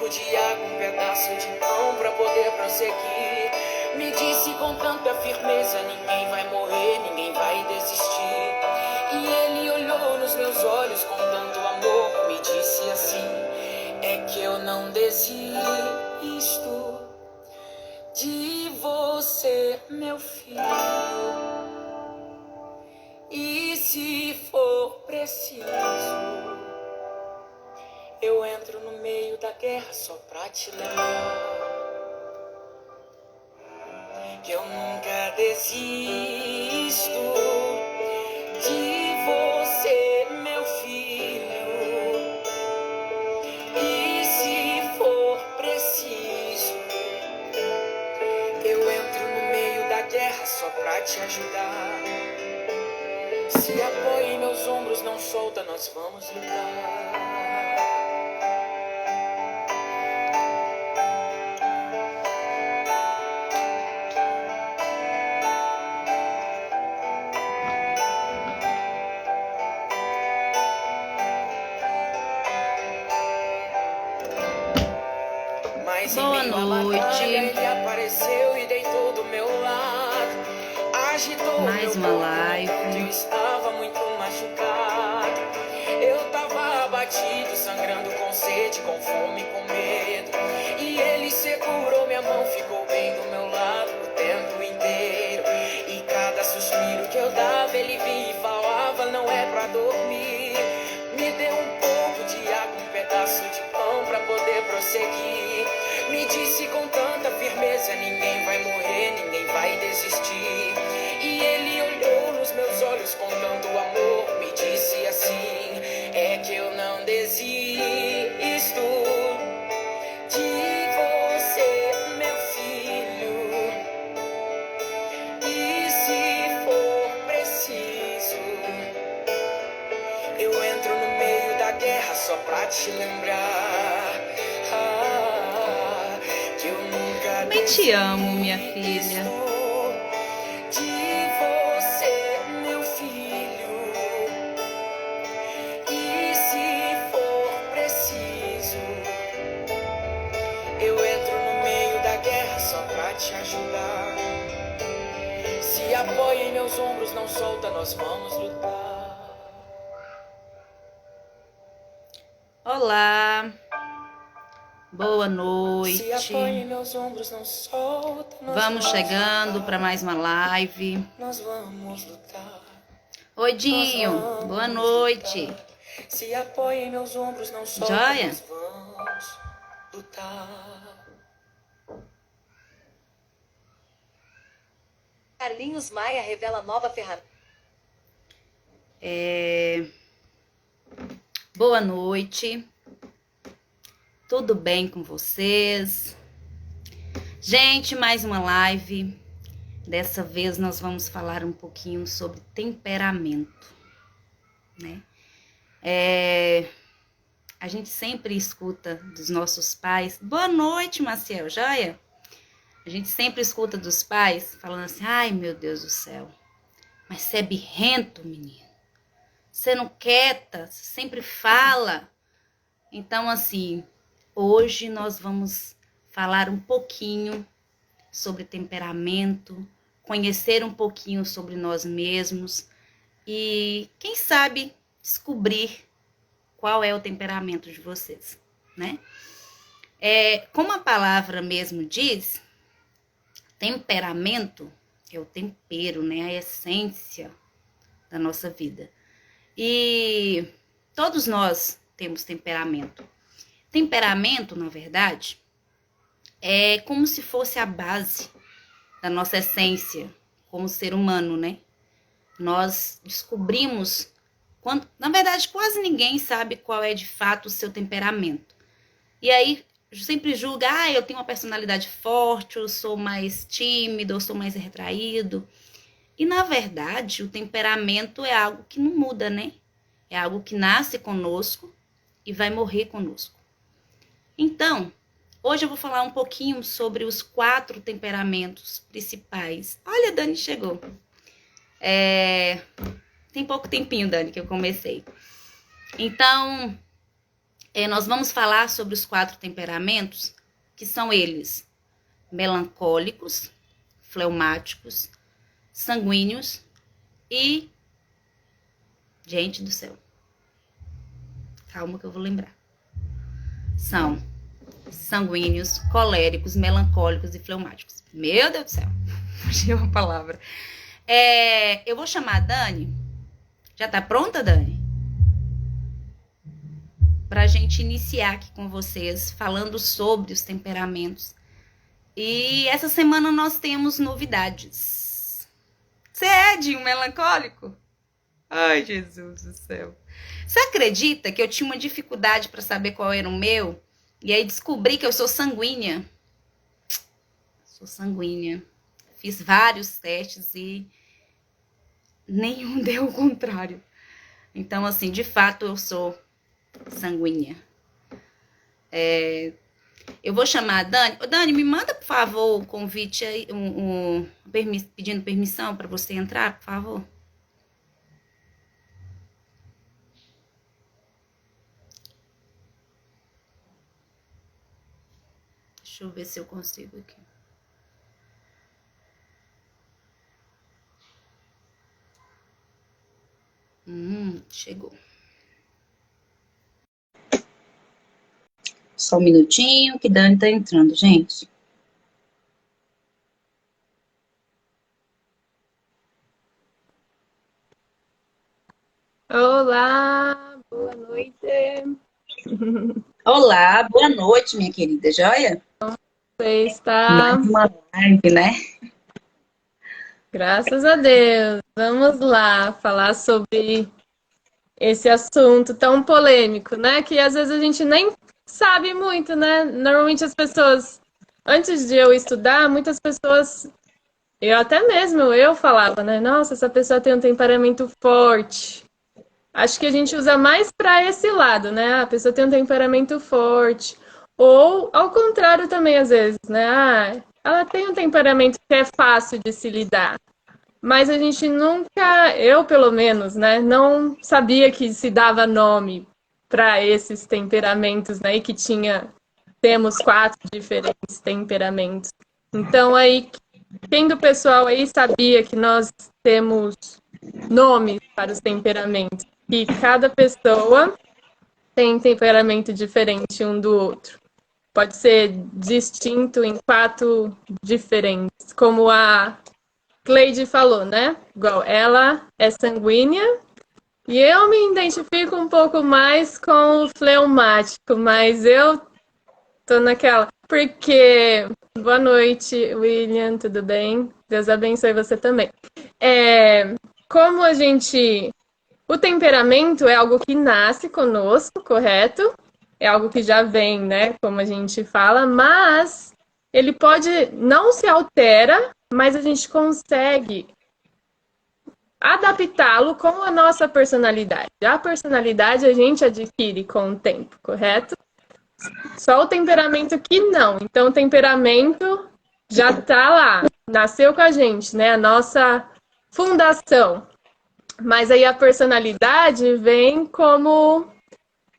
pouco de água, um pedaço de pão pra poder prosseguir. Me disse com tanta firmeza: ninguém vai morrer, ninguém vai desistir. E ele olhou nos meus olhos com tanto amor, me disse assim: é que eu não desisto de você, meu filho. E se for preciso, eu entro no meio da guerra só pra te lembrar que eu nunca desisto de você, meu filho. E se for preciso, eu entro no meio da guerra só pra te ajudar. Se apoia em meus ombros, não solta, nós vamos lutar. Mas em meio à batalha ele apareceu e deitou do meu lado. Agitou mais uma live. Eu estava muito machucado. Eu tava abatido, sangrando com sede, com fome, com medo. E ele segurou minha mão, ficou bem do meu lado o tempo inteiro. E cada suspiro que eu dava, ele via e falava: não é pra dormir. Me deu um pouco de água, um pedaço de pão pra poder prosseguir. Me disse com tanta firmeza: ninguém vai morrer, ninguém vai desistir. E ele olhou nos meus olhos com tanto amor, me disse assim: é que eu não desisto de você, meu filho. E se for preciso, eu entro no meio da guerra só pra te lembrar que eu nunca Também te amo, minha filha. de você, meu filho. E se for preciso, eu entro no meio da guerra só pra te ajudar. Se apoia em meus ombros, não solta, nós vamos lutar. Olá, boa noite. Se apoia em meus ombros, não solta, Vamos chegando para mais uma live. Nós vamos lutar. Oi, Dinho, boa noite. Se apoia em meus ombros, não solta, Joia? nós vamos lutar. Carlinhos Maia revela nova ferramenta. Boa noite. Tudo bem com vocês? Gente, mais uma live. Dessa vez nós vamos falar um pouquinho sobre temperamento, né? A gente sempre escuta dos nossos pais. Boa noite, Maciel, joia? A gente sempre escuta dos pais falando assim: ai, meu Deus do céu, mas você é birrento, menino. Você não quieta, você sempre fala. Então, assim, hoje nós vamos falar um pouquinho sobre temperamento, conhecer um pouquinho sobre nós mesmos e, quem sabe, descobrir qual é o temperamento de vocês, né? Como a palavra mesmo diz, temperamento é o tempero, né? A essência da nossa vida. E todos nós temos temperamento. Temperamento, na verdade, é como se fosse a base da nossa essência como ser humano, né? Nós descobrimos, na verdade, quase ninguém sabe qual é de fato o seu temperamento. E aí, sempre julga: eu tenho uma personalidade forte, eu sou mais tímido, eu sou mais retraído. E, na verdade, o temperamento é algo que não muda, né? É algo que nasce conosco e vai morrer conosco. Então, hoje eu vou falar um pouquinho sobre os 4 temperamentos principais. Olha, a Dani chegou. Tem pouco tempinho, Dani, que eu comecei. Então, Nós vamos falar sobre os 4 temperamentos, que são eles: melancólicos, fleumáticos, sanguíneos e... Gente do céu. Calma que eu vou lembrar. São sanguíneos, coléricos, melancólicos e fleumáticos. Meu Deus do céu. Fugiu a palavra. Eu vou chamar a Dani. Já tá pronta, Dani? Pra gente iniciar aqui com vocês, falando sobre os temperamentos. E essa semana nós temos novidades. Você é de um melancólico? Ai, Jesus do céu. Você acredita que eu tinha uma dificuldade para saber qual era o meu? E aí descobri que eu sou sanguínea. Sou sanguínea. Fiz vários testes e nenhum deu o contrário. Então, assim, de fato, eu sou sanguínea. Eu vou chamar a Dani. Ô, Dani, me manda, por favor, o convite aí, pedindo permissão para você entrar, por favor. Deixa eu ver se eu consigo aqui. Chegou. Só um minutinho que Dani tá entrando, gente. Olá, boa noite. Olá, boa noite, minha querida. Joia? Você está? Mais uma live, né? Graças a Deus. Vamos lá falar sobre esse assunto tão polêmico, né? Que às vezes a gente nem sabe muito, né? Normalmente as pessoas, antes de eu estudar, muitas pessoas, eu falava, né? Nossa, essa pessoa tem um temperamento forte. Acho que a gente usa mais para esse lado, né? A pessoa tem um temperamento forte. Ou ao contrário também, às vezes, né? Ela tem um temperamento que é fácil de se lidar. Mas a gente nunca, eu pelo menos, né? Não sabia que se dava nome para esses temperamentos, né? E que temos 4 diferentes temperamentos. Então aí, quem do pessoal aí sabia que nós temos nomes para os temperamentos? E cada pessoa tem temperamento diferente um do outro. Pode ser distinto em 4 diferentes, como a Cleide falou, né? Igual ela é sanguínea e eu me identifico um pouco mais com o fleumático, mas eu tô naquela. Porque, boa noite, William, tudo bem? Deus abençoe você também. Como o temperamento é algo que nasce conosco, correto? É algo que já vem, né? Como a gente fala, mas ele não se altera, mas a gente consegue adaptá-lo com a nossa personalidade. A personalidade a gente adquire com o tempo, correto? Só o temperamento que não. Então, o temperamento já tá lá, nasceu com a gente, né? A nossa fundação. Mas aí a personalidade vem como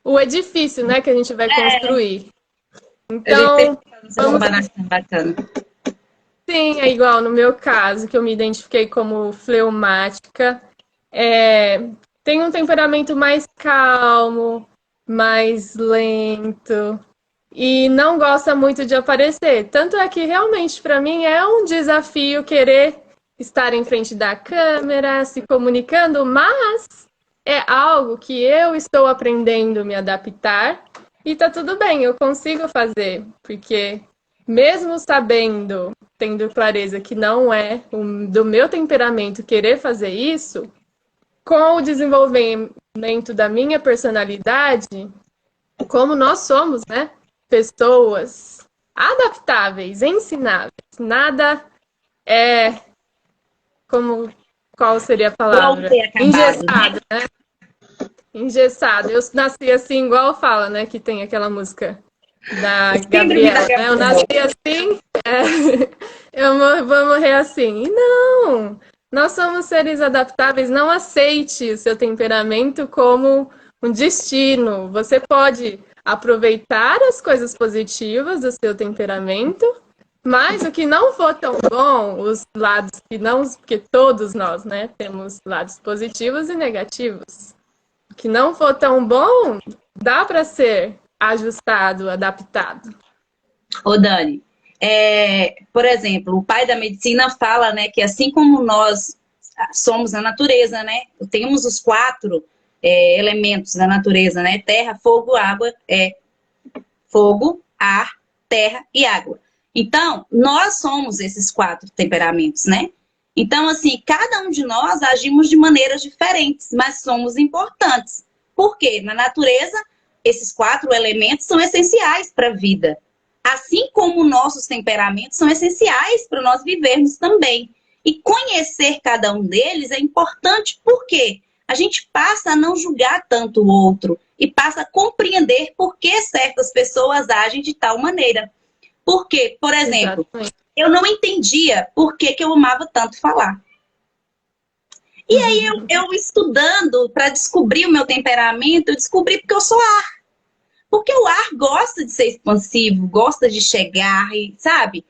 o edifício, né, que a gente vai construir. Então, bacana. Sim, é igual no meu caso, que eu me identifiquei como fleumática. Tem um temperamento mais calmo, mais lento e não gosta muito de aparecer. Tanto é que realmente para mim é um desafio querer estar em frente da câmera, se comunicando, mas é algo que eu estou aprendendo a me adaptar e tá tudo bem, eu consigo fazer, porque mesmo sabendo, tendo clareza que não é do meu temperamento querer fazer isso, com o desenvolvimento da minha personalidade, como nós somos, né, pessoas adaptáveis, ensináveis, nada é qual seria a palavra? Engessado, né? Engessado. Eu nasci assim, igual fala, né? Que tem aquela música da Gabriela, né? Eu nasci assim, eu vou morrer assim. E não! Nós somos seres adaptáveis, não aceite o seu temperamento como um destino. Você pode aproveitar as coisas positivas do seu temperamento, mas o que não for tão bom, os lados que não, porque todos nós, né, temos lados positivos e negativos. O que não for tão bom, dá para ser ajustado, adaptado. Ô, Dani, por exemplo, o pai da medicina fala, né, que assim como nós somos a natureza, né, temos os 4 elementos da natureza, né, terra, fogo, água, fogo, ar, terra e água. Então, nós somos esses 4 temperamentos, né? Então, assim, cada um de nós agimos de maneiras diferentes, mas somos importantes. Por quê? Na natureza, esses 4 elementos são essenciais para a vida. Assim como nossos temperamentos são essenciais para nós vivermos também. E conhecer cada um deles é importante porque a gente passa a não julgar tanto o outro e passa a compreender por que certas pessoas agem de tal maneira. Porque, por exemplo, eu não entendia por que eu amava tanto falar. E aí eu estudando para descobrir o meu temperamento, eu descobri porque eu sou ar. Porque o ar gosta de ser expansivo, gosta de chegar, sabe?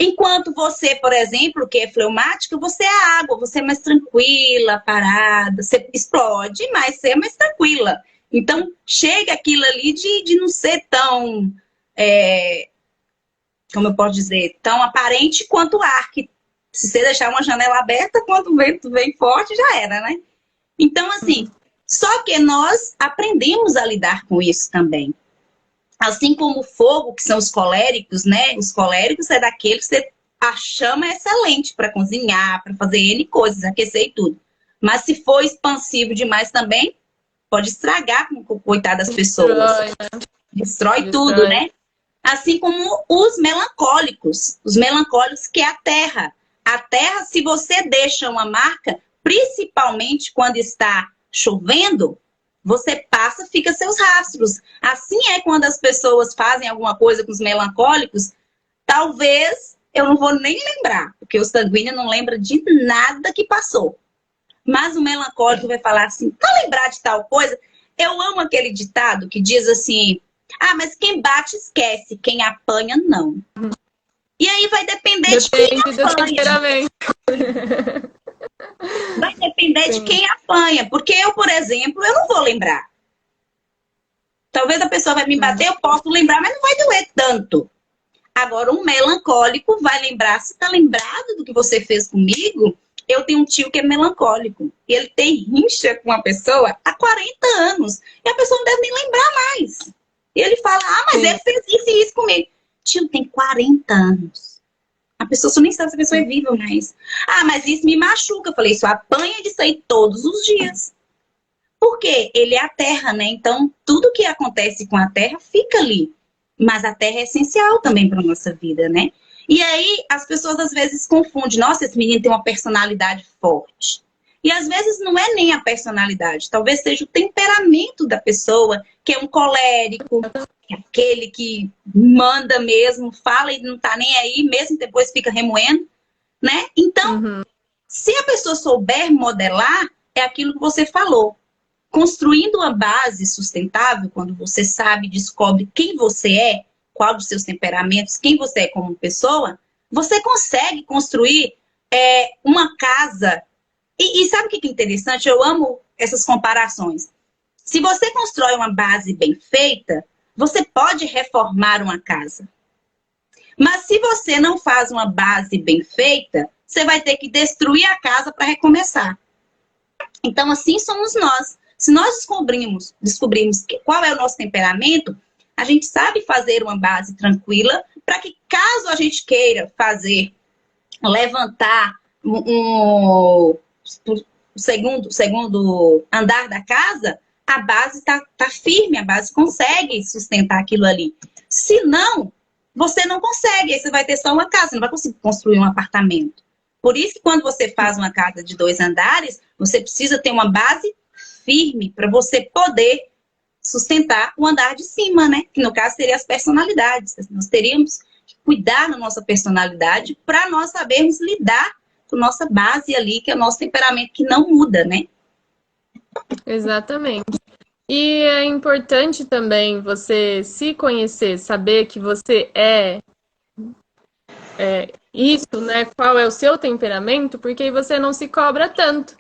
Enquanto você, por exemplo, que é fleumática, você é água, você é mais tranquila, parada, você explode, mas você é mais tranquila. Então, chega aquilo ali de não ser tão, como eu posso dizer, tão aparente quanto o ar, que se você deixar uma janela aberta, quando o vento vem forte, já era, né? Então, assim, só que nós aprendemos a lidar com isso também. Assim como o fogo, que são os coléricos, né? Os coléricos é daqueles que a chama é excelente para cozinhar, para fazer N coisas, aquecer e tudo. Mas se for expansivo demais também, pode estragar com o coitado das pessoas. Destrói tudo, né? Assim como os melancólicos que é a terra. A terra, se você deixa uma marca, principalmente quando está chovendo, você passa, fica seus rastros. Assim é quando as pessoas fazem alguma coisa com os melancólicos, talvez eu não vou nem lembrar, porque o sanguíneo não lembra de nada que passou. Mas o melancólico vai falar assim, tá lembrar de tal coisa? Eu amo aquele ditado que diz assim, mas quem bate esquece, quem apanha não. E aí vai depender de quem apanha. Vai depender de quem apanha. Porque eu, por exemplo, eu não vou lembrar. Talvez a pessoa vai me bater, eu posso lembrar, mas não vai doer tanto. Agora, um melancólico vai lembrar. Se tá lembrado do que você fez comigo, eu tenho um tio que é melancólico. E ele tem rincha com uma pessoa há 40 anos. E a pessoa não deve nem lembrar mais. E ele fala, mas ele fez isso e isso comigo. Tio, tem 40 anos. A pessoa só nem sabe se a pessoa é viva mais. Mas isso me machuca. Eu falei, isso apanha disso aí todos os dias. Porque ele é a terra, né? Então, tudo que acontece com a terra fica ali. Mas a terra é essencial também para nossa vida, né? E aí, as pessoas às vezes confundem. Nossa, esse menino tem uma personalidade forte. E às vezes não é nem a personalidade. Talvez seja o temperamento da pessoa, que é um colérico, que é aquele que manda mesmo, fala e não tá nem aí, mesmo depois fica remoendo, né? Então, se a pessoa souber modelar, é aquilo que você falou. Construindo uma base sustentável, quando você sabe, descobre quem você é, qual dos seus temperamentos, quem você é como pessoa, você consegue construir uma casa. E sabe o que é interessante? Eu amo essas comparações. Se você constrói uma base bem feita, você pode reformar uma casa. Mas se você não faz uma base bem feita, você vai ter que destruir a casa para recomeçar. Então, assim somos nós. Se nós descobrimos qual é o nosso temperamento, a gente sabe fazer uma base tranquila para que, caso a gente queira levantar o segundo andar da casa, a base tá firme, a base consegue sustentar aquilo ali. Se não, você não consegue, aí você vai ter só uma casa, você não vai conseguir construir um apartamento. Por isso que quando você faz uma casa de 2 andares, você precisa ter uma base firme para você poder sustentar o andar de cima, né? Que no caso seria as personalidades. Nós teríamos que cuidar da nossa personalidade para nós sabermos lidar com nossa base ali, que é o nosso temperamento, que não muda, né? Exatamente. E é importante também você se conhecer, saber que você é isso, né? Qual é o seu temperamento, porque aí você não se cobra tanto.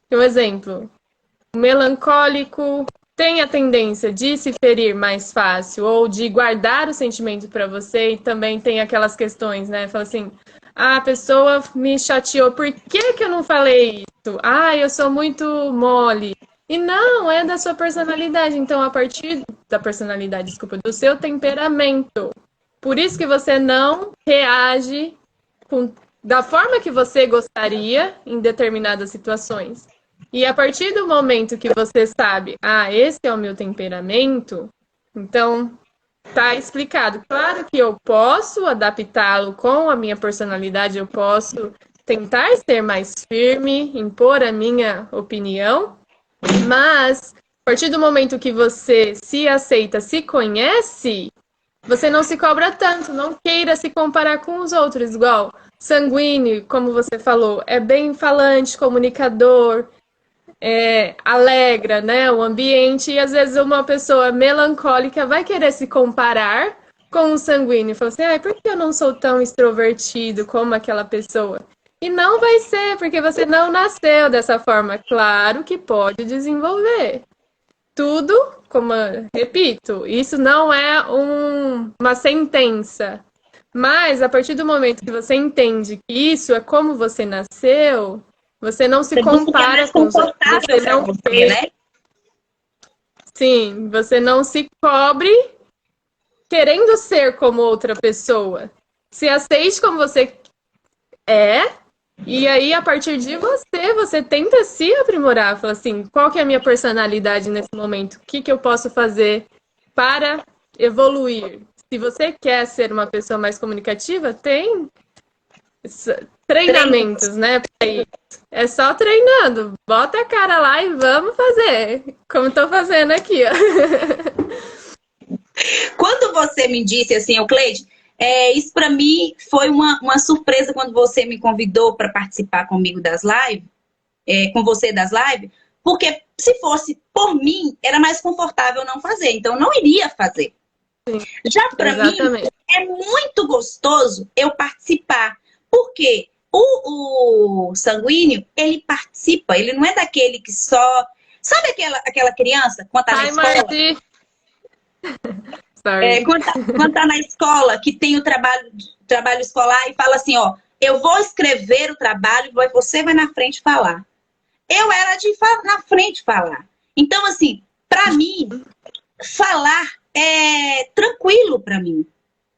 Por exemplo, o melancólico tem a tendência de se ferir mais fácil ou de guardar o sentimento para você, e também tem aquelas questões, né? Fala assim, ah, a pessoa me chateou, por que que eu não falei isso? Ah, eu sou muito mole. E não, é da sua personalidade. Então, a partir da personalidade, desculpa, do seu temperamento. Por isso que você não reage da forma que você gostaria em determinadas situações. E a partir do momento que você sabe, ah, esse é o meu temperamento, então tá explicado. Claro que eu posso adaptá-lo com a minha personalidade, eu posso tentar ser mais firme, impor a minha opinião, mas a partir do momento que você se aceita, se conhece, você não se cobra tanto, não queira se comparar com os outros, igual sanguíneo, como você falou, é bem falante, comunicador, alegra, né, o ambiente, e às vezes uma pessoa melancólica vai querer se comparar com o sanguíneo, e fala assim, por que eu não sou tão extrovertido como aquela pessoa? E não vai ser, porque você não nasceu dessa forma. Claro que pode desenvolver. Tudo, como eu repito, isso não é uma sentença. Mas a partir do momento que você entende que isso é como você nasceu, você não se compara com os outros. Você não né? Sim, você não se cobre querendo ser como outra pessoa. Se aceite como você é, e aí a partir de você tenta se aprimorar. Fala assim, qual que é a minha personalidade nesse momento? O que eu posso fazer para evoluir? Se você quer ser uma pessoa mais comunicativa, tem treinamentos, né? É só treinando. Bota a cara lá e vamos fazer. Como estou fazendo aqui, ó. Quando você me disse assim, Cleide, isso para mim foi uma surpresa quando você me convidou para participar comigo das lives, com você das lives, porque se fosse por mim, era mais confortável não fazer, então eu não iria fazer. Sim, já para mim, é muito gostoso eu participar, porque o sanguíneo, ele participa, ele não é daquele que só... Sabe aquela criança, quando tá na escola? Quando tá na escola, que tem o trabalho escolar e fala assim, ó, eu vou escrever o trabalho, você vai na frente falar. Eu era de na frente falar. Então, assim, para mim, falar é tranquilo para mim.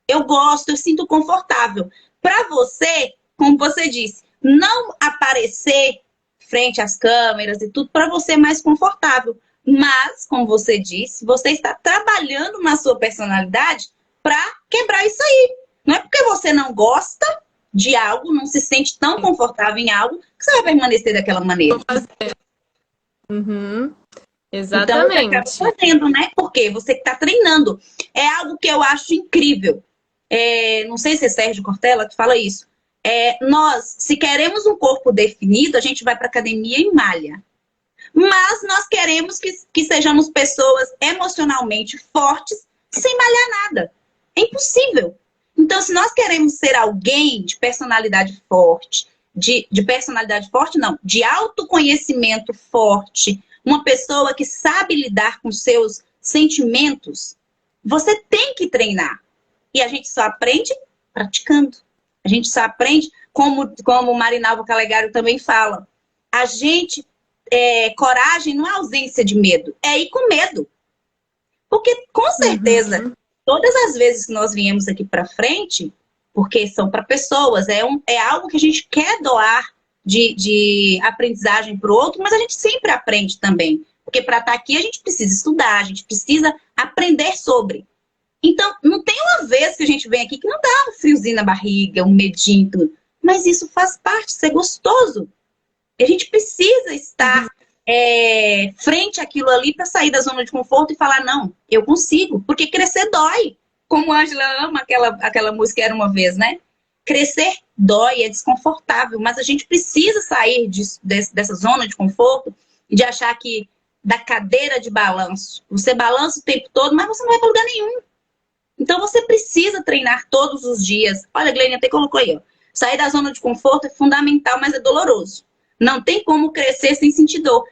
Eu gosto, eu sinto confortável. Para você, como você disse, não aparecer frente às câmeras e tudo, para você é mais confortável. Mas, como você disse, você está trabalhando na sua personalidade para quebrar isso aí. Não é porque você não gosta de algo, não se sente tão confortável em algo, que você vai permanecer daquela maneira. Uhum. Exatamente. Então, você acaba fazendo, né? Porque você está treinando. É algo que eu acho incrível. Não sei se é Sérgio Cortella que fala isso. Nós, se queremos um corpo definido, a gente vai para academia e malha. Mas nós queremos que sejamos pessoas emocionalmente fortes sem malhar nada. É impossível. Então, se nós queremos ser alguém de personalidade forte, de personalidade forte não, de autoconhecimento forte, uma pessoa que sabe lidar com seus sentimentos, você tem que treinar. E a gente só aprende praticando. A gente só aprende, como o Marinalvo Calegari também fala, a gente... coragem não é ausência de medo, é ir com medo. Porque, com certeza, todas as vezes que nós viemos aqui para frente, porque são para pessoas, é algo que a gente quer doar de aprendizagem para o outro, mas a gente sempre aprende também. Porque para estar aqui a gente precisa estudar, a gente precisa aprender sobre. Então, não tem uma vez que a gente vem aqui que não dá um friozinho na barriga, um medinho, tudo. Mas isso faz parte, isso é gostoso. A gente precisa estar frente àquilo ali para sair da zona de conforto e falar, não, eu consigo, porque crescer dói. Como a Ângela ama aquela música Era Uma Vez, né? Crescer dói, é desconfortável, mas a gente precisa sair dessa zona de conforto, de achar que da cadeira de balanço. Você balança o tempo todo, mas você não vai para lugar nenhum. Então você precisa treinar todos os dias. Olha, a Glênia até colocou aí, ó. Sair da zona de conforto é fundamental, mas é doloroso. Não tem como crescer sem sentir dor.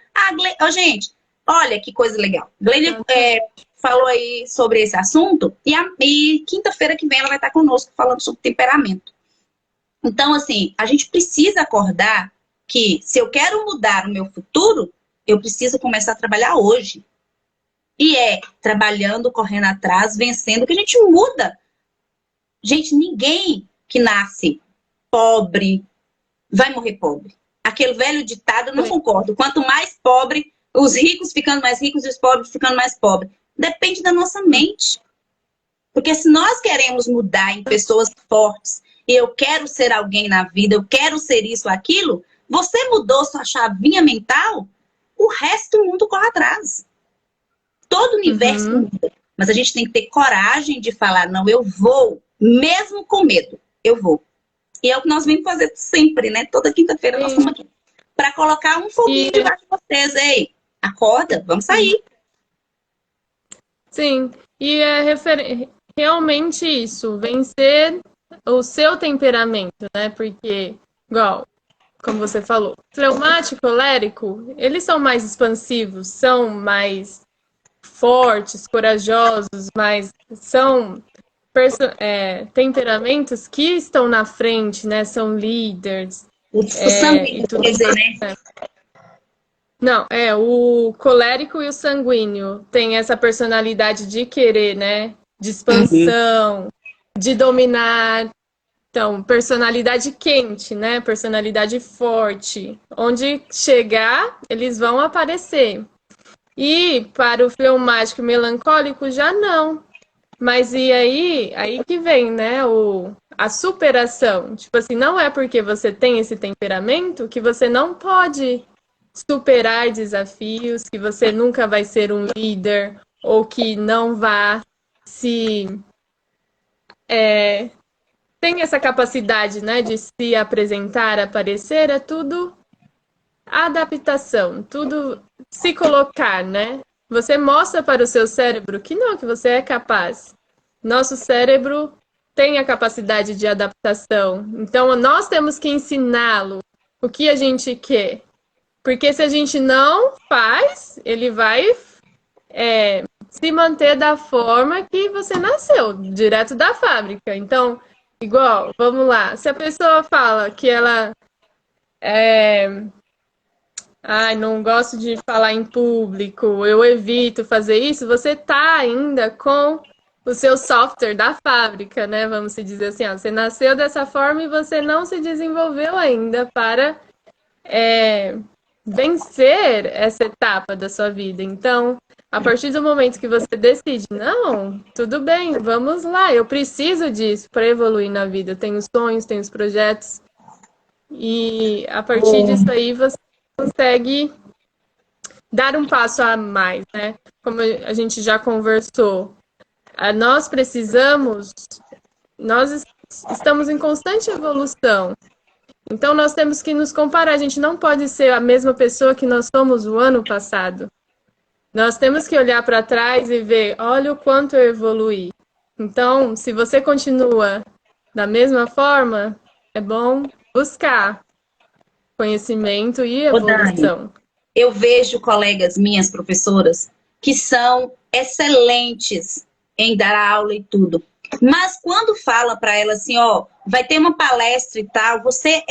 Gente, olha que coisa legal. Glênia falou aí sobre esse assunto e quinta-feira que vem ela vai estar conosco falando sobre temperamento. Então, assim, a gente precisa acordar que se eu quero mudar o meu futuro, eu preciso começar a trabalhar hoje. E trabalhando, correndo atrás, vencendo, que a gente muda. Gente, ninguém que nasce pobre vai morrer pobre. Aquele velho ditado, eu não concordo. Quanto mais pobre, os ricos ficando mais ricos e os pobres ficando mais pobres. Depende da nossa mente. Porque se nós queremos mudar em pessoas fortes, e eu quero ser alguém na vida, eu quero ser isso, aquilo, você mudou sua chavinha mental, o resto do mundo corre atrás. Todo o universo muda. Mas a gente tem que ter coragem de falar, não, eu vou, mesmo com medo, eu vou. E é o que nós vamos fazer sempre, né? Toda quinta-feira nós estamos aqui. Para colocar um foguinho debaixo de vocês. Ei, acorda, vamos sair. Sim, e realmente isso, vencer o seu temperamento, né? Porque, igual, como você falou, fleumático, colérico, eles são mais expansivos, são mais fortes, corajosos, mas são temperamentos que estão na frente, né? São líderes. O sanguíneo, quer dizer, né? Não, o colérico e o sanguíneo têm essa personalidade de querer, né? De expansão, de dominar. Então, personalidade quente, né? Personalidade forte. Onde chegar, eles vão aparecer. E para o fleumático e melancólico, já não. Mas e aí que vem, né? A superação. Tipo assim, não é porque você tem esse temperamento que você não pode superar desafios, que você nunca vai ser um líder, ou que não vá tem essa capacidade, né, de se apresentar, aparecer, é tudo adaptação, tudo se colocar, né? Você mostra para o seu cérebro que não, que você é capaz. Nosso cérebro tem a capacidade de adaptação. Então, nós temos que ensiná-lo o que a gente quer. Porque se a gente não faz, ele vai se manter da forma que você nasceu, direto da fábrica. Então, igual, vamos lá. Se a pessoa fala que ela não gosto de falar em público, eu evito fazer isso, você tá ainda com o seu software da fábrica, né? Vamos se dizer assim, você nasceu dessa forma e você não se desenvolveu ainda para vencer essa etapa da sua vida. Então, a partir do momento que você decide, não, tudo bem, vamos lá, eu preciso disso para evoluir na vida. Eu tenho sonhos, tenho os projetos. E a partir disso aí você consegue dar um passo a mais, né? Como a gente já conversou, nós estamos em constante evolução. Então, nós temos que nos comparar. A gente não pode ser a mesma pessoa que nós somos o ano passado. Nós temos que olhar para trás e ver, olha o quanto eu evoluí. Então, se você continua da mesma forma, é bom buscar conhecimento e evolução. Eu vejo colegas minhas, professoras, que são excelentes em dar aula e tudo. Mas quando fala para ela assim, vai ter uma palestra e tal, você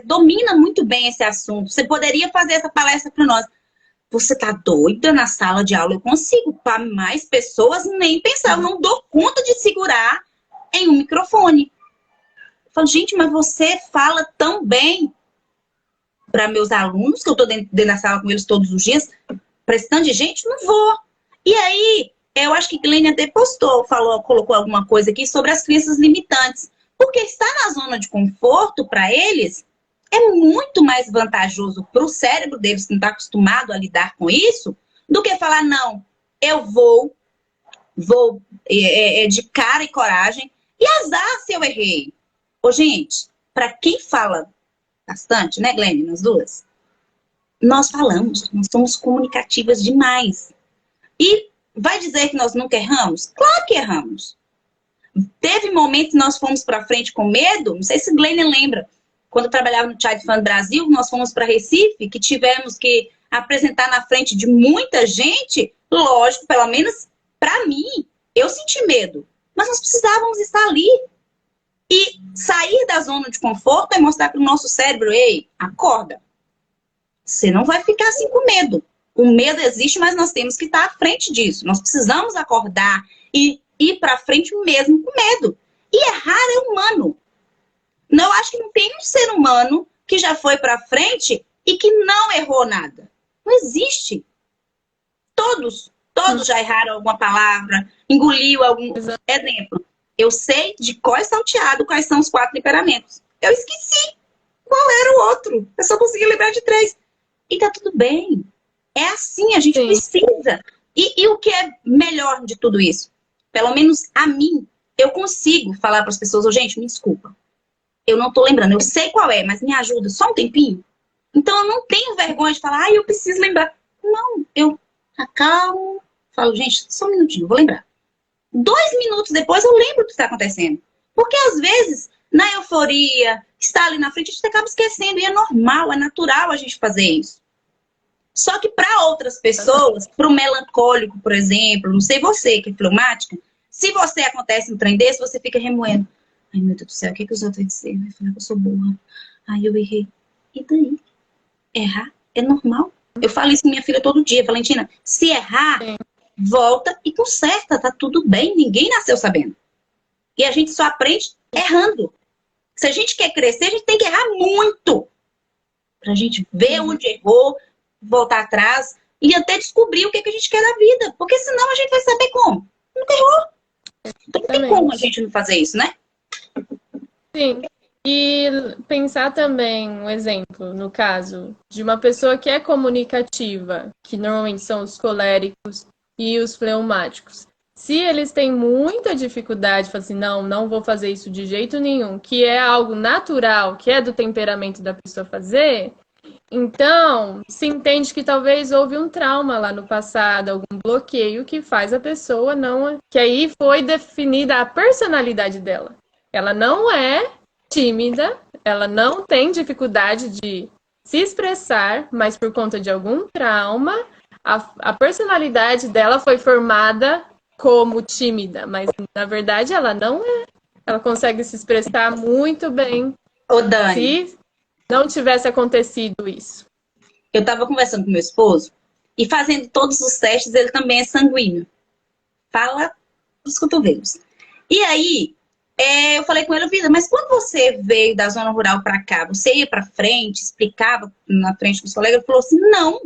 domina muito bem esse assunto, você poderia fazer essa palestra para nós. Você tá doida? Na sala de aula eu consigo, para mais pessoas nem pensar, eu não dou conta de segurar em um microfone. Eu falo, gente, mas você fala tão bem para meus alunos, que eu tô dentro da sala com eles todos os dias, prestando de gente, não vou. E aí, eu acho que Glênia até colocou alguma coisa aqui sobre as crenças limitantes. Porque estar na zona de conforto, para eles, é muito mais vantajoso para o cérebro deles, que não está acostumado a lidar com isso, do que falar, não, eu vou de cara e coragem, e azar se eu errei. Gente, para quem fala bastante, né, Glênia, nas duas? nós falamos, nós somos comunicativas demais. E vai dizer que nós nunca erramos? Claro que erramos. Teve momentos que nós fomos para frente com medo, não sei se Glenn lembra, quando eu trabalhava no Child Fund Brasil, nós fomos para Recife, que tivemos que apresentar na frente de muita gente, lógico, pelo menos para mim, eu senti medo, mas nós precisávamos estar ali. E sair da zona de conforto é mostrar para o nosso cérebro, ei, acorda. Você não vai ficar assim com medo. O medo existe, mas nós temos que estar à frente disso. Nós precisamos acordar e ir para frente mesmo com medo. E errar é humano. Eu acho que não tem um ser humano que já foi para frente e que não errou nada. Não existe. Todos já erraram alguma palavra, engoliu algum... Exemplo, eu sei de cor salteado quais são os 4 temperamentos. Eu esqueci qual era o outro. Eu só consegui lembrar de 3. E tá tudo bem. É assim, a gente precisa. E o que é melhor de tudo isso? Pelo menos a mim, eu consigo falar para as pessoas, gente, me desculpa. Eu não tô lembrando, eu sei qual é, mas me ajuda só um tempinho. Então eu não tenho vergonha de falar, eu preciso lembrar. Não, eu acalmo, falo, gente, só um minutinho, vou lembrar. 2 minutos depois eu lembro o que está acontecendo. Porque às vezes, na euforia, está ali na frente, a gente acaba esquecendo. E é normal, é natural a gente fazer isso. Só que para outras pessoas, para o melancólico, por exemplo, não sei você que é fleumática, se você acontece um trem desse, você fica remoendo. Ai, meu Deus do céu, o que os outros vão dizer? Vai falar que eu sou burra. Ai, eu errei. E daí? Errar é normal. Eu falo isso com minha filha todo dia. Valentina, se errar, volta e conserta. Tá tudo bem. Ninguém nasceu sabendo. E a gente só aprende errando. Se a gente quer crescer, a gente tem que errar muito. Pra gente ver onde errou, voltar atrás e até descobrir o que a gente quer da vida. Porque senão a gente vai saber como. Nunca errou. Então não tem como a gente não fazer isso, né? Sim. E pensar também, um exemplo, no caso de uma pessoa que é comunicativa, que normalmente são os coléricos e os fleumáticos. Se eles têm muita dificuldade, falam assim, não vou fazer isso de jeito nenhum, que é algo natural, que é do temperamento da pessoa fazer, então se entende que talvez houve um trauma lá no passado, algum bloqueio que faz a pessoa não... Que aí foi definida a personalidade dela. Ela não é tímida, ela não tem dificuldade de se expressar, mas por conta de algum trauma, a personalidade dela foi formada como tímida, mas na verdade ela não é. Ela consegue se expressar muito bem. Ô, Dani, se não tivesse acontecido isso. eu tava conversando com meu esposo e fazendo todos os testes, ele também é sanguíneo. Fala dos cotovelos. E aí, eu falei com ele, Vida, mas quando você veio da zona rural pra cá, você ia pra frente, explicava na frente com os colegas? Ele falou assim, não.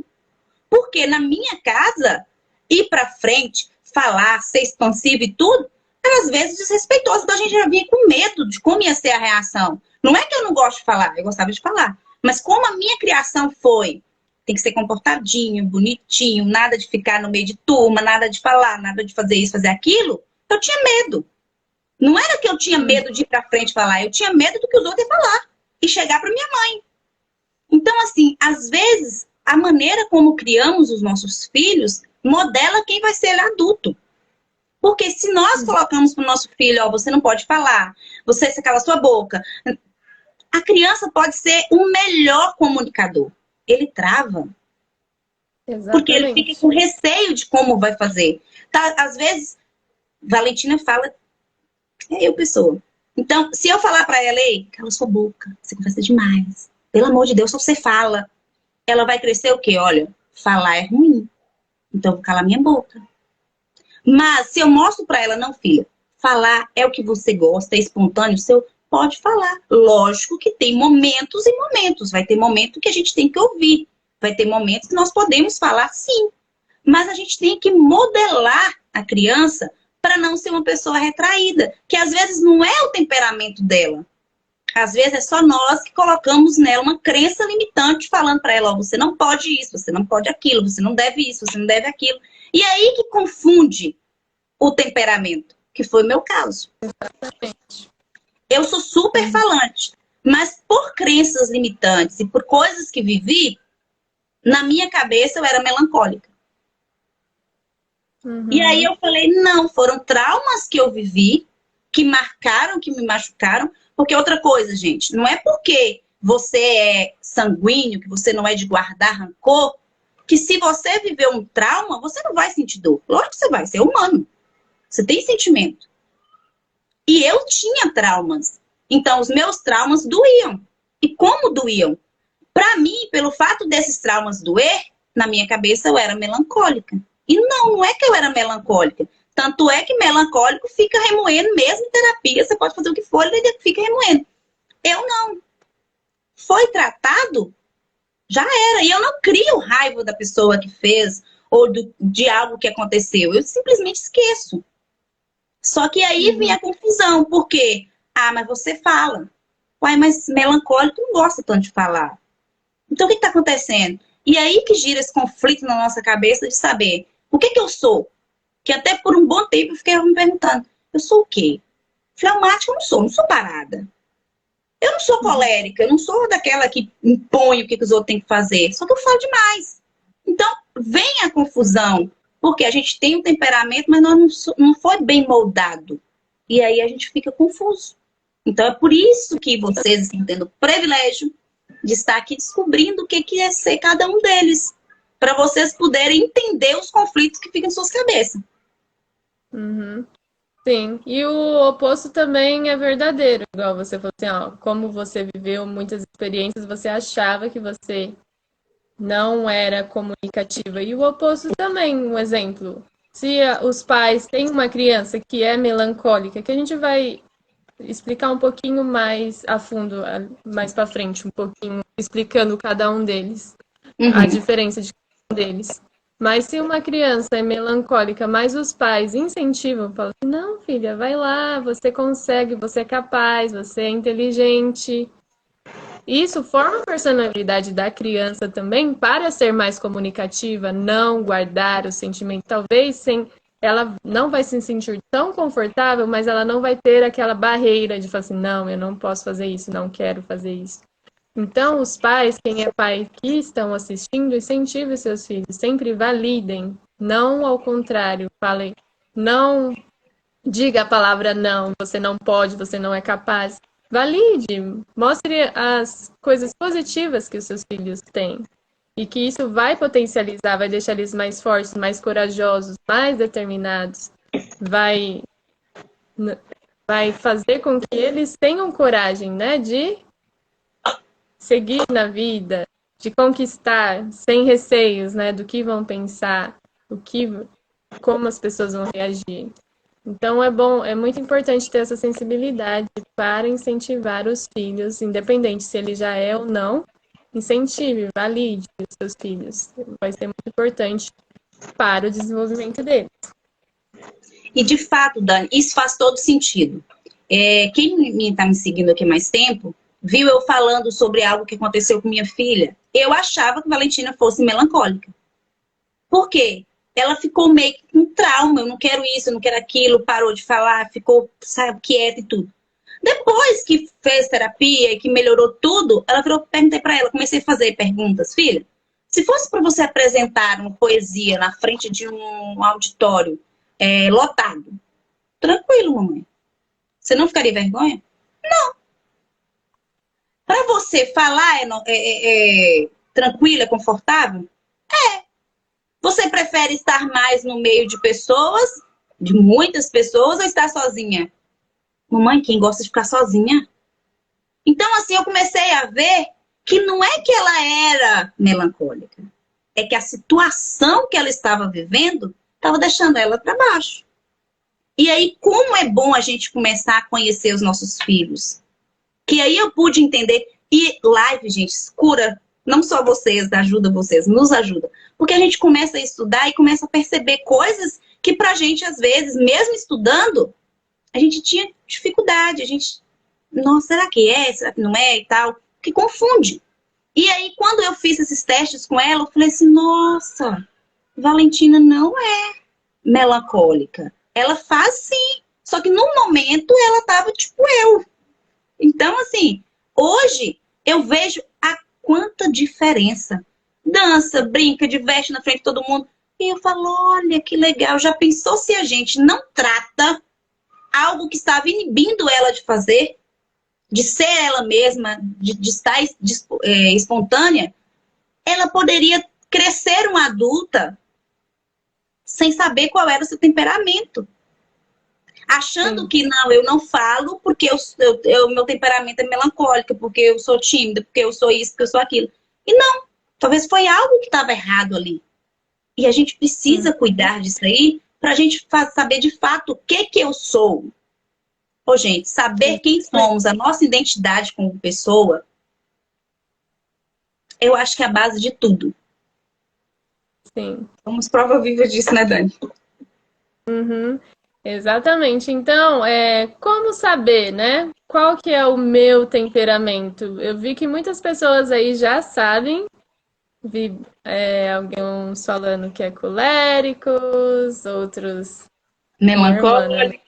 Porque na minha casa, ir pra frente, falar, ser expansivo e tudo, era às vezes desrespeitoso. Então a gente já vinha com medo de como ia ser a reação. Não é que eu não gosto de falar, eu gostava de falar. Mas como a minha criação foi, tem que ser comportadinho, bonitinho, nada de ficar no meio de turma, nada de falar, nada de fazer isso, fazer aquilo, eu tinha medo. Não era que eu tinha medo de ir pra frente falar, eu tinha medo do que os outros iam falar. E chegar pra minha mãe. Então, assim, às vezes, a maneira como criamos os nossos filhos modela quem vai ser ele adulto. Porque se nós colocamos pro nosso filho, ó, você não pode falar, você cala a sua boca, a criança pode ser o melhor comunicador. Ele trava. Exatamente. Porque ele fica com receio de como vai fazer. Tá, às vezes, Valentina fala, é eu pessoa. Então, se eu falar pra ela, ei, cala sua boca, você conversa demais. Pelo amor de Deus, só você fala. Ela vai crescer o quê? Olha, falar é ruim. Então, eu vou calar minha boca. Mas, se eu mostro pra ela, não, filha, falar é o que você gosta, é espontâneo, seu, pode falar. Lógico que tem momentos e momentos. Vai ter momento que a gente tem que ouvir. Vai ter momentos que nós podemos falar, sim. Mas a gente tem que modelar a criança para não ser uma pessoa retraída. Que às vezes não é o temperamento dela. Às vezes é só nós que colocamos nela uma crença limitante, falando para ela, ó, você não pode isso, você não pode aquilo, você não deve isso, você não deve aquilo. E aí que confunde o temperamento, que foi o meu caso. Exatamente. Eu sou super falante, mas por crenças limitantes e por coisas que vivi, Na minha cabeça, eu era melancólica. E aí Uhum. eu falei, não, foram traumas que eu vivi, que marcaram, que me machucaram. Porque outra coisa, gente, não é porque você é sanguíneo, que você não é de guardar rancor, que se você viveu um trauma, você não vai sentir dor. Lógico que você vai, você é humano. Você tem sentimento. E eu tinha traumas. Então, os meus traumas doíam. E como doíam? Para mim, pelo fato desses traumas doer, na minha cabeça eu era melancólica. E não é que eu era melancólica. Tanto é que melancólico fica remoendo mesmo em terapia. Você pode fazer o que for, ele fica remoendo. Eu não. Foi tratado, já era. E eu não crio raiva da pessoa que fez ou de algo que aconteceu. Eu simplesmente esqueço. Só que aí vem Uhum. a confusão. Por quê? Ah, mas você fala. Uai, mas melancólico não gosta tanto de falar. Então, o que está acontecendo? E aí que gira esse conflito na nossa cabeça de saber o que eu sou. Que até por um bom tempo eu fiquei me perguntando, eu sou o quê? Fleumática eu não sou parada. Eu não sou Uhum. colérica, eu não sou daquela que impõe o que os outros têm que fazer. Só que eu falo demais. Então, vem a confusão. Porque a gente tem um temperamento, mas não foi bem moldado. E aí a gente fica confuso. Então, é por isso que vocês estão tendo o privilégio de estar aqui descobrindo o que é ser cada um deles. Para vocês poderem entender os conflitos que ficam em suas cabeças. Uhum. Sim, e o oposto também é verdadeiro, igual você falou assim, ó, como você viveu muitas experiências, você achava que você não era comunicativa. E o oposto também, um exemplo. Se os pais têm uma criança que é melancólica, que a gente vai explicar um pouquinho mais a fundo, mais para frente, um pouquinho explicando cada um deles, a Uhum. diferença de cada um deles. Mas se uma criança é melancólica, mas os pais incentivam, falam assim, não, filha, vai lá, você consegue, você é capaz, você é inteligente. Isso forma a personalidade da criança também para ser mais comunicativa, não guardar o sentimento. Talvez sem ela não vai se sentir tão confortável, mas ela não vai ter aquela barreira de falar assim, não, eu não posso fazer isso, não quero fazer isso. Então, os pais, quem é pai que estão assistindo, incentivem seus filhos, sempre validem, não ao contrário, falem, não diga a palavra não, você não pode, você não é capaz. Valide, mostre as coisas positivas que os seus filhos têm. E que isso vai potencializar, vai deixar eles mais fortes, mais corajosos, mais determinados. Vai, vai fazer com que eles tenham coragem, né, de seguir na vida, de conquistar sem receios, né, do que vão pensar, o que, como as pessoas vão reagir. Então é bom, é muito importante ter essa sensibilidade para incentivar os filhos, independente se ele já é ou não, incentive, valide os seus filhos. Vai ser muito importante para o desenvolvimento deles. E de fato, Dani, isso faz todo sentido. Quem está me seguindo aqui mais tempo, viu eu falando sobre algo que aconteceu com minha filha. Eu achava que Valentina fosse melancólica. Por quê? Ela ficou meio que com trauma, eu não quero isso, eu não quero aquilo, parou de falar, ficou, sabe, quieta e tudo. Depois que fez terapia e que melhorou tudo, ela virou, perguntei para ela, comecei a fazer perguntas, filha, se fosse para você apresentar uma poesia na frente de um auditório lotado, tranquilo, mamãe. Você não ficaria vergonha? Para você falar tranquila, confortável? Você prefere estar mais no meio de pessoas, de muitas pessoas, ou estar sozinha? Mamãe, quem gosta de ficar sozinha? Então, assim, eu comecei a ver que não é que ela era melancólica, é que a situação que ela estava vivendo estava deixando ela para baixo. E aí, como é bom a gente começar a conhecer os nossos filhos? Que aí eu pude entender. E live, gente, cura não só vocês, ajuda vocês, nos ajuda. Porque a gente começa a estudar e começa a perceber coisas que pra gente, às vezes, mesmo estudando, a gente tinha dificuldade. A gente, nossa, será que é? Será que não é? E tal. Que confunde. E aí, quando eu fiz esses testes com ela, eu falei assim, nossa, Valentina não é melancólica. Ela faz sim. Só que no momento ela tava tipo eu. Então, assim, hoje eu vejo a quanta diferença. dança, brinca, diverte na frente de todo mundo. E eu falo, olha que legal, já pensou se a gente não trata algo que estava inibindo ela de fazer, de ser ela mesma, de estar espontânea, ela poderia crescer uma adulta sem saber qual era o seu temperamento. Achando que não, eu não falo porque meu temperamento é melancólico, porque eu sou tímida, porque eu sou isso, porque eu sou aquilo. E não, talvez foi algo que estava errado ali. E a gente precisa cuidar disso aí para a gente saber de fato o que eu sou. Ô, gente, saber quem somos, a nossa identidade como pessoa, eu acho que é a base de tudo. Sim. Somos prova viva disso, né, Dani? Uhum. Exatamente. Então, como saber, né? Qual que é o meu temperamento? Eu vi que muitas pessoas aí já sabem. Vi alguns falando que é coléricos, outros... Melancólico.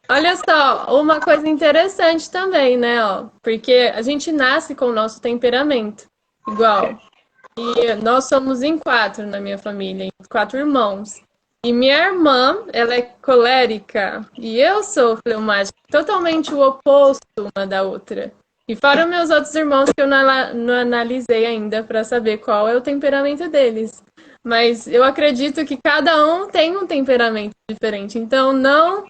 Olha só, uma coisa interessante também, né? Ó, porque a gente nasce com o nosso temperamento igual. E nós somos em 4 na minha família, 4 irmãos. E minha irmã, ela é colérica e eu sou fleumática, totalmente o oposto uma da outra. E fora meus outros irmãos que eu não analisei ainda para saber qual é o temperamento deles. Mas eu acredito que cada um tem um temperamento diferente. Então não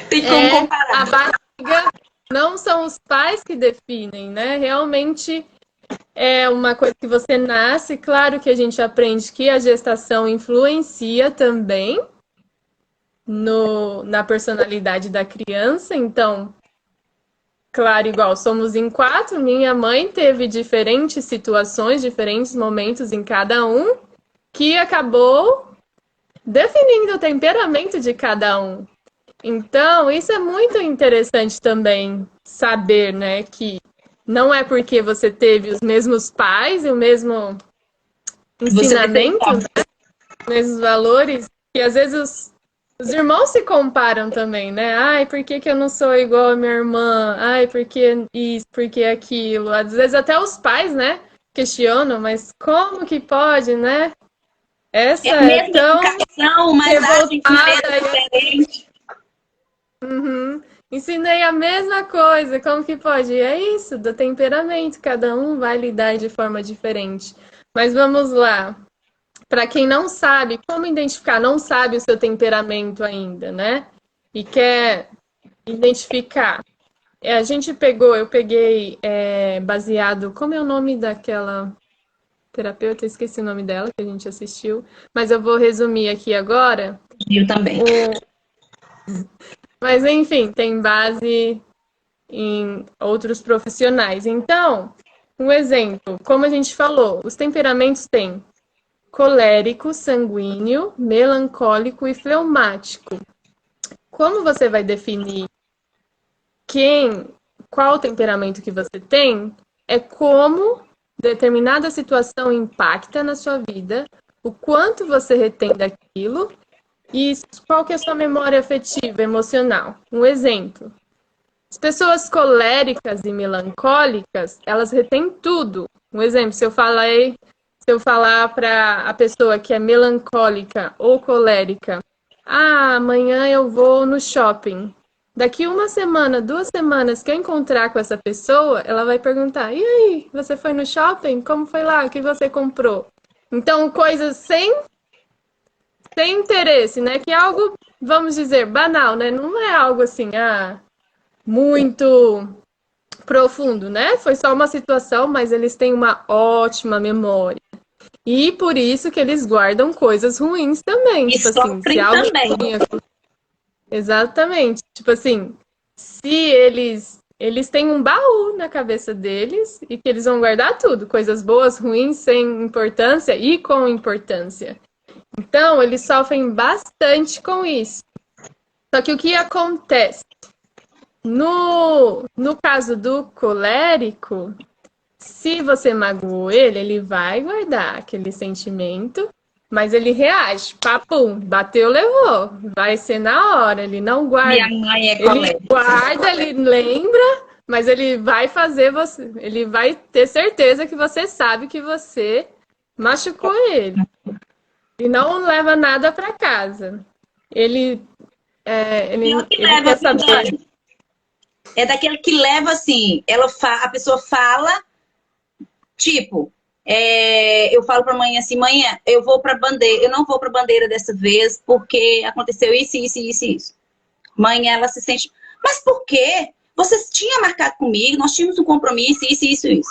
Tem como comparar. a barriga, não são os pais que definem, né? Realmente é uma coisa que você nasce. Claro que a gente aprende que a gestação influencia também na personalidade da criança. Então, claro, igual somos em 4, minha mãe teve diferentes situações, diferentes momentos em cada um, que acabou definindo o temperamento de cada um. Então, isso é muito interessante também saber, né, que não é porque você teve os mesmos pais e o mesmo ensinamento, né, os mesmos valores, que às vezes os irmãos se comparam também, né? Ai, por que eu não sou igual a minha irmã? Ai, por que isso, por que aquilo? Às vezes até os pais, né, questionam, mas como que pode, né? Essa É a mesma tão educação, mas agem de maneira diferente. Uhum. Ensinei a mesma coisa, como que pode? É isso, do temperamento, cada um vai lidar de forma diferente. Mas vamos lá. Para quem não sabe, como identificar, não sabe o seu temperamento ainda, né? E quer identificar. Eu peguei baseado, como é o nome daquela terapeuta? Eu esqueci o nome dela, que a gente assistiu, mas eu vou resumir aqui agora. Eu também. Mas, enfim, tem base em outros profissionais. Então, um exemplo, como a gente falou, os temperamentos têm colérico, sanguíneo, melancólico e fleumático. Como você vai definir qual temperamento que você tem, é como determinada situação impacta na sua vida, o quanto você retém daquilo. E qual que é a sua memória afetiva, emocional? Um exemplo. As pessoas coléricas e melancólicas, elas retêm tudo. Um exemplo, se eu falar para a pessoa que é melancólica ou colérica, amanhã eu vou no shopping. Daqui 1 semana, 2 semanas que eu encontrar com essa pessoa, ela vai perguntar, e aí, você foi no shopping? Como foi lá? O que você comprou? Então, coisas sem interesse, né? Que é algo, vamos dizer, banal, né? Não é algo assim, muito profundo, né? Foi só uma situação, mas eles têm uma ótima memória. E por isso que eles guardam coisas ruins também. E tipo assim, se algo também. Exatamente. Tipo assim, se eles têm um baú na cabeça deles e que eles vão guardar tudo, coisas boas, ruins, sem importância e com importância. Então, eles sofrem bastante com isso. Só que o que acontece? No caso do colérico, se você magoou ele, ele vai guardar aquele sentimento, mas ele reage. Papum, bateu, levou. Vai ser na hora, ele não guarda. Minha mãe é colérica. Ele guarda, ele lembra, mas ele vai fazer você. Ele vai ter certeza que você sabe que você machucou ele. E não leva nada para casa. Ele Pior que ele leva, quer viu, saber. Dani? É daquele que leva assim, a pessoa fala, tipo, eu falo pra mãe assim, mãe, eu não vou pra bandeira dessa vez porque aconteceu isso, isso, isso, isso. Mãe, ela se sente, mas por quê? Você tinha marcado comigo, nós tínhamos um compromisso, isso, isso, isso.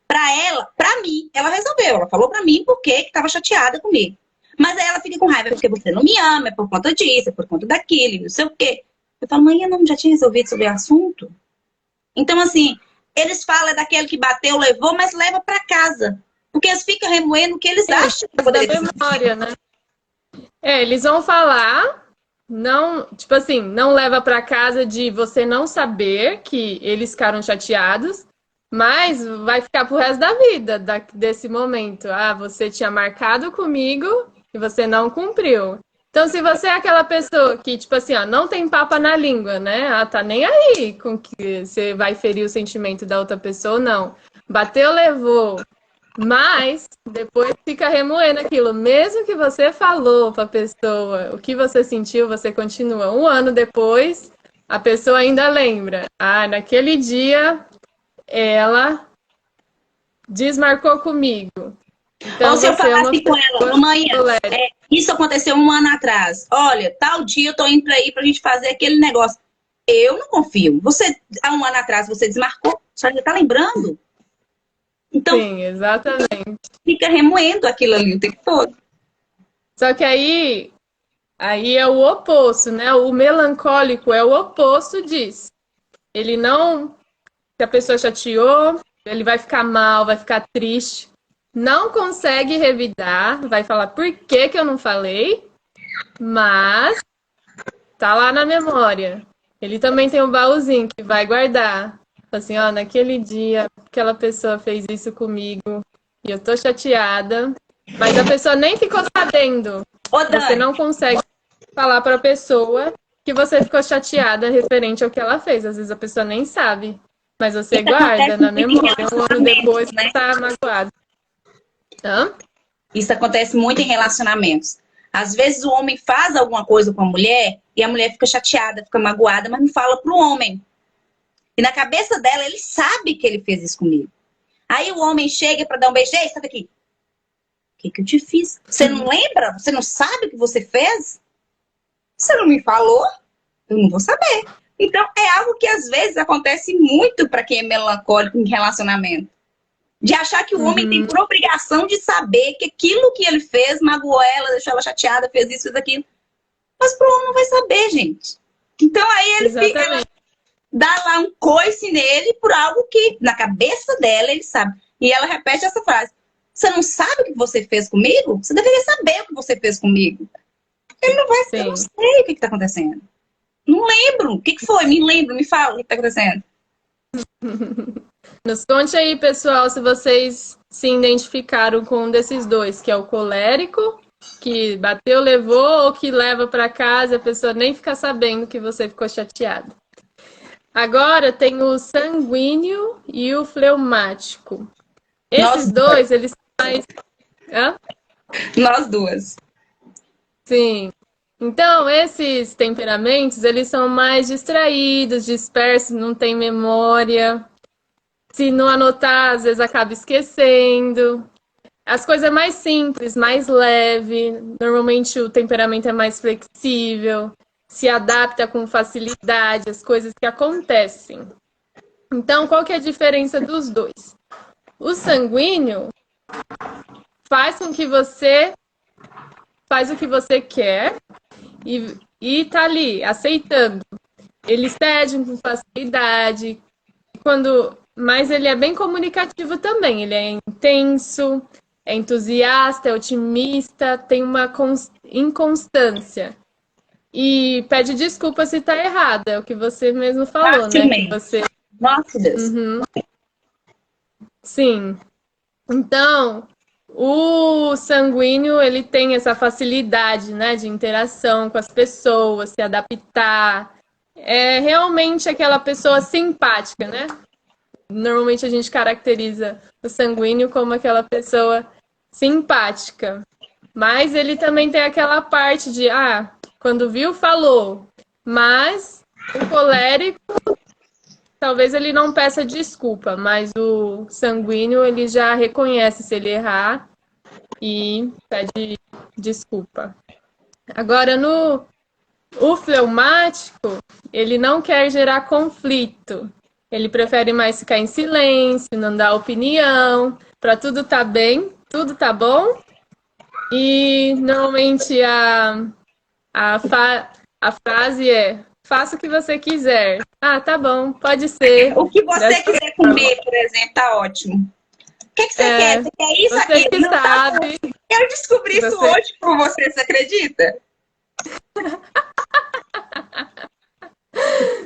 Pra ela, pra mim, ela resolveu. Ela falou pra mim por que estava chateada comigo. Mas aí ela fica com raiva, é porque você não me ama, é por conta disso, é por conta daquilo, não sei o quê. Eu falo, mãe, eu não já tinha resolvido sobre o assunto? Então, assim, eles falam daquele que bateu, levou, mas leva pra casa. Porque eles ficam remoendo o que eles acham que Da poderia ter. memória, né? Eles vão falar, não, tipo assim, não leva para casa de você não saber que eles ficaram chateados, mas vai ficar pro resto da vida desse momento. Ah, você tinha marcado comigo e você não cumpriu. Então, se você é aquela pessoa que, tipo assim, ó, não tem papa na língua, né? Ah, tá nem aí com que você vai ferir o sentimento da outra pessoa, não. Bateu, levou. Mas depois fica remoendo aquilo. Mesmo que você falou para a pessoa o que você sentiu, você continua. Um ano depois, a pessoa ainda lembra. Ah, naquele dia ela desmarcou comigo. Então Ou se eu você é falar uma assim com ela, pessoa mamãe, colérica. isso aconteceu um ano atrás. Olha, tal dia eu tô indo pra aí pra gente fazer aquele negócio. Eu não confio. Você, há um ano atrás, você desmarcou, só já tá lembrando. Então, Sim, exatamente. fica remoendo aquilo ali o tempo todo. Só que aí é o oposto, né? O melancólico é o oposto disso. Ele não, se a pessoa chateou, ele vai ficar mal, vai ficar triste, não consegue revidar, vai falar por que que eu não falei, mas tá lá na memória. Ele também tem um baúzinho que vai guardar. Assim, ó, naquele dia aquela pessoa fez isso comigo e eu tô chateada, mas a pessoa nem ficou sabendo. Ô, Você Dani, não consegue falar para a pessoa que você ficou chateada referente ao que ela fez. Às vezes a pessoa nem sabe, mas você isso guarda acontece na muito em memória. Um ano depois relacionamentos, né? você tá magoado. Hã? Isso acontece muito em relacionamentos. Às vezes o homem faz alguma coisa com a mulher e a mulher fica chateada, fica magoada, mas não fala pro homem. E na cabeça dela, ele sabe que ele fez isso comigo. Aí o homem chega pra dar um beijo, ei, sabe aqui? O que eu te fiz? Você não lembra? Você não sabe o que você fez? Você não me falou? Eu não vou saber. Então, é algo que às vezes acontece muito para quem é melancólico em relacionamento. De achar que o homem tem por obrigação de saber que aquilo que ele fez magoou ela, deixou ela chateada, fez isso, fez aquilo. Mas pro homem não vai saber, gente. Então aí ela dá lá um coice nele por algo que na cabeça dela ele sabe. E ela repete essa frase. Você não sabe o que você fez comigo? Você deveria saber o que você fez comigo. Ele não vai saber, eu não sei o que está acontecendo. Não lembro. O que foi? Me lembra, me fala o que está acontecendo. Nos conte aí, pessoal, se vocês se identificaram com um desses dois, que é o colérico, que bateu, levou, ou que leva para casa, a pessoa nem fica sabendo que você ficou chateado. Agora tem o sanguíneo e o fleumático. Esses dois, eles são mais... Hã? Nós duas. Sim. Então, esses temperamentos, eles são mais distraídos, dispersos, não tem memória. Se não anotar, às vezes acaba esquecendo. As coisas mais simples, mais leve. Normalmente o temperamento é mais flexível, se adapta com facilidade às coisas que acontecem. Então, qual que é a diferença dos dois? O sanguíneo faz com que você faz o que você quer e tá ali, aceitando. Ele cede com facilidade, mas ele é bem comunicativo também. Ele é intenso, é entusiasta, é otimista, tem uma inconstância. E pede desculpa se tá errado, é o que você mesmo falou, né? Que você... Nossa, Deus. Sim. Então, o sanguíneo, ele tem essa facilidade, né, de interação com as pessoas, se adaptar. É realmente aquela pessoa simpática, né? Normalmente a gente caracteriza o sanguíneo como aquela pessoa simpática. Mas ele também tem aquela parte de, quando viu, falou. Mas o colérico, talvez ele não peça desculpa, mas o sanguíneo, ele já reconhece se ele errar e pede desculpa. Agora, o fleumático, ele não quer gerar conflito. Ele prefere mais ficar em silêncio, não dar opinião, para tudo tá bem, tudo tá bom. E normalmente a frase é: faça o que você quiser. Tá bom, pode ser. O que você quiser comer, por exemplo, tá ótimo. O que você quer? Você quer isso, você aquilo? Que não, sabe. Tá, eu descobri isso hoje com você acredita?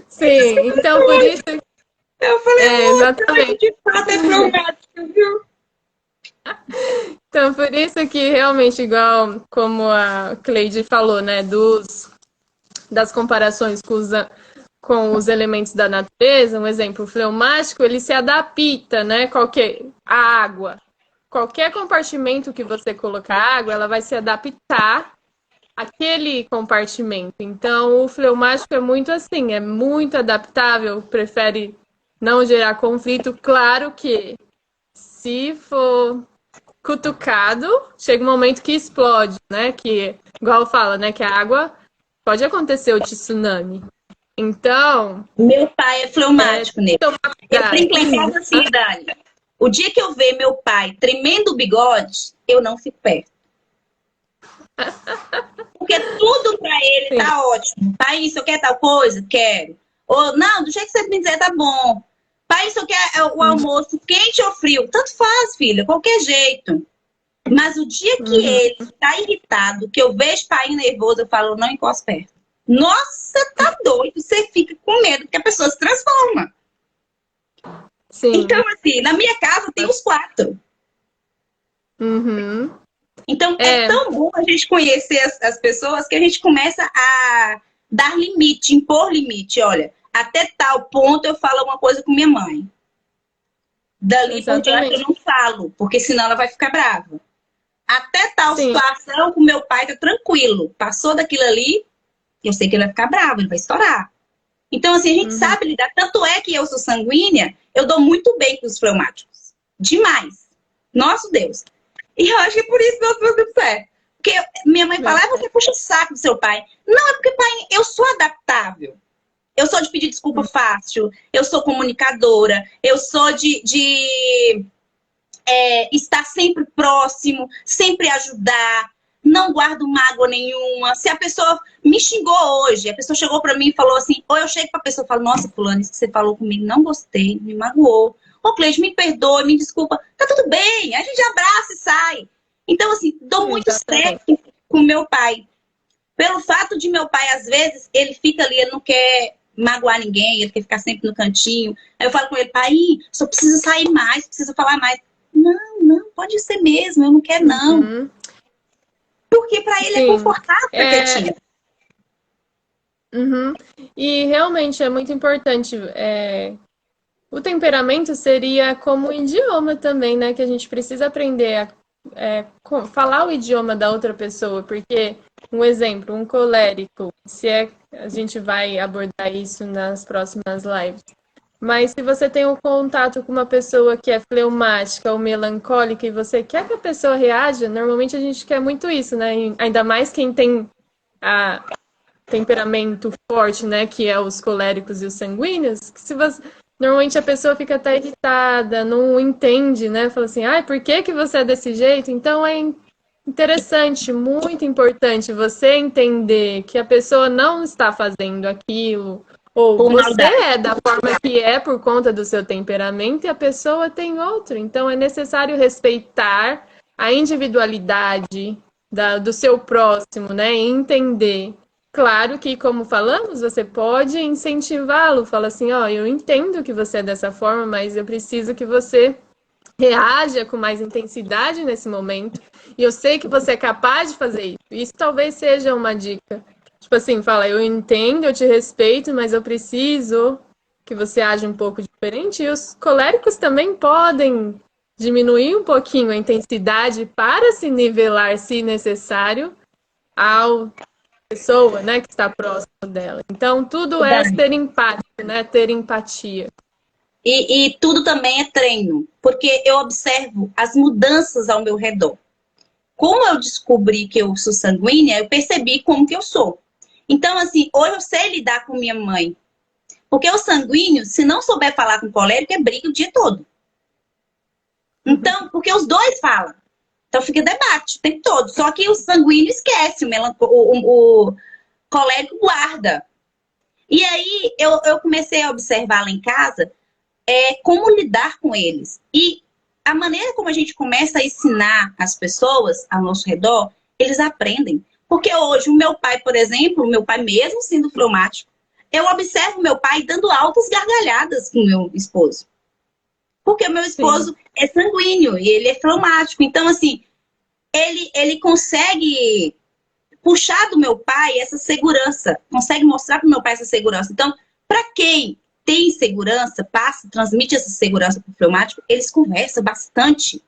Sim, então por isso... Eu falei, exatamente. De fato é fleumático, viu? Então, por isso que realmente, igual como a Cleide falou, né, das comparações com os elementos da natureza, um exemplo, o fleumático, ele se adapta, né, a água. Qualquer compartimento que você colocar água, ela vai se adaptar àquele compartimento. Então, o fleumático é muito assim, é muito adaptável, prefere não gerar conflito. Claro que, se for cutucado, chega um momento que explode, né? Que, igual fala, né? Que a água pode acontecer o tsunami. Então... Meu pai é fleumático, né? Eu brinco em casa assim, Dani. O dia que eu ver meu pai tremendo o bigode, eu não fico perto. Porque tudo pra ele tá ótimo. Pai, isso eu quero tal coisa? Quero. Ou, não, do jeito que você me dizer, tá bom. Pai, isso eu quero o almoço quente ou frio? Tanto faz, filha, qualquer jeito. Mas o dia que ele tá irritado, que eu vejo pai nervoso, eu falo, não encosto perto. Nossa, tá doido. Você fica com medo que a pessoa se transforma. Sim. Então, assim, na minha casa tem os 4. Uhum. Então, é tão bom a gente conhecer as pessoas que a gente começa a dar limite, impor limite. Olha, até tal ponto eu falo alguma coisa com minha mãe. Dali por diante eu não falo, porque senão ela vai ficar brava. Até tal situação com meu pai tá tranquilo. Passou daquilo ali, eu sei que ele vai ficar bravo, ele vai estourar. Então, assim, a gente sabe lidar. Tanto é que eu sou sanguínea, eu dou muito bem com os fleumáticos. Demais. Nosso Deus. E eu acho que é por isso que nós deu certo. Porque minha mãe fala, você puxa o saco do seu pai. Não, é porque, pai, eu sou adaptável. Eu sou de pedir desculpa fácil. Eu sou comunicadora. Eu sou de estar sempre próximo, sempre ajudar. Não guardo mágoa nenhuma. Se a pessoa me xingou hoje, a pessoa chegou pra mim e falou assim, ou eu chego pra pessoa e falo, nossa, fulano, isso que você falou comigo, não gostei, me magoou. Ô, Cleide, me perdoe, me desculpa. Tá tudo bem, a gente abraça e sai. Então, assim, dou muito certo com meu pai. Pelo fato de meu pai, às vezes, ele fica ali, ele não quer magoar ninguém, ele quer ficar sempre no cantinho. Aí eu falo com ele, pai, só preciso sair mais, preciso falar mais. Não, pode ser mesmo, eu não quero não. Porque pra ele é confortável, quietinho. E realmente é muito importante. O temperamento seria como um idioma também, né? Que a gente precisa aprender a falar o idioma da outra pessoa. Porque, um exemplo, um colérico, a gente vai abordar isso nas próximas lives. Mas se você tem um contato com uma pessoa que é fleumática ou melancólica e você quer que a pessoa reaja, normalmente a gente quer muito isso, né? E ainda mais quem tem temperamento forte, né? Que é os coléricos e os sanguíneos. Que normalmente a pessoa fica até irritada, não entende, né? Fala assim, por que você é desse jeito? Então é interessante, muito importante você entender que a pessoa não está fazendo aquilo. Ou você é da forma que é por conta do seu temperamento e a pessoa tem outro. Então, é necessário respeitar a individualidade do seu próximo, né? E entender. Claro que, como falamos, você pode incentivá-lo. Fala assim, eu entendo que você é dessa forma, mas eu preciso que você reaja com mais intensidade nesse momento. E eu sei que você é capaz de fazer isso. Isso talvez seja uma dica. Tipo assim, fala, eu entendo, eu te respeito, mas eu preciso que você aja um pouco diferente. E os coléricos também podem diminuir um pouquinho a intensidade para se nivelar, se necessário, ao pessoa, né, que está próximo dela. Então, tudo é Dani. ser empático, né, ter empatia. E tudo também é treino, porque eu observo as mudanças ao meu redor. Como eu descobri que eu sou sanguínea, eu percebi como que eu sou. Então, assim, hoje eu sei lidar com minha mãe. Porque o sanguíneo, se não souber falar com o colérico, é briga o dia todo. Então, porque os dois falam. Então fica debate o tempo todo. Só que o sanguíneo esquece, o colérico guarda. E aí eu comecei a observar lá em casa como lidar com eles. E a maneira como a gente começa a ensinar as pessoas ao nosso redor, eles aprendem. Porque hoje o meu pai, por exemplo, o meu pai mesmo sendo fleumático, eu observo meu pai dando altas gargalhadas com o meu esposo. Porque o meu esposo é sanguíneo e ele é fleumático. Então, assim, ele consegue puxar do meu pai essa segurança, consegue mostrar para o meu pai essa segurança. Então, para quem tem segurança, transmite essa segurança para o fleumático, eles conversam bastante.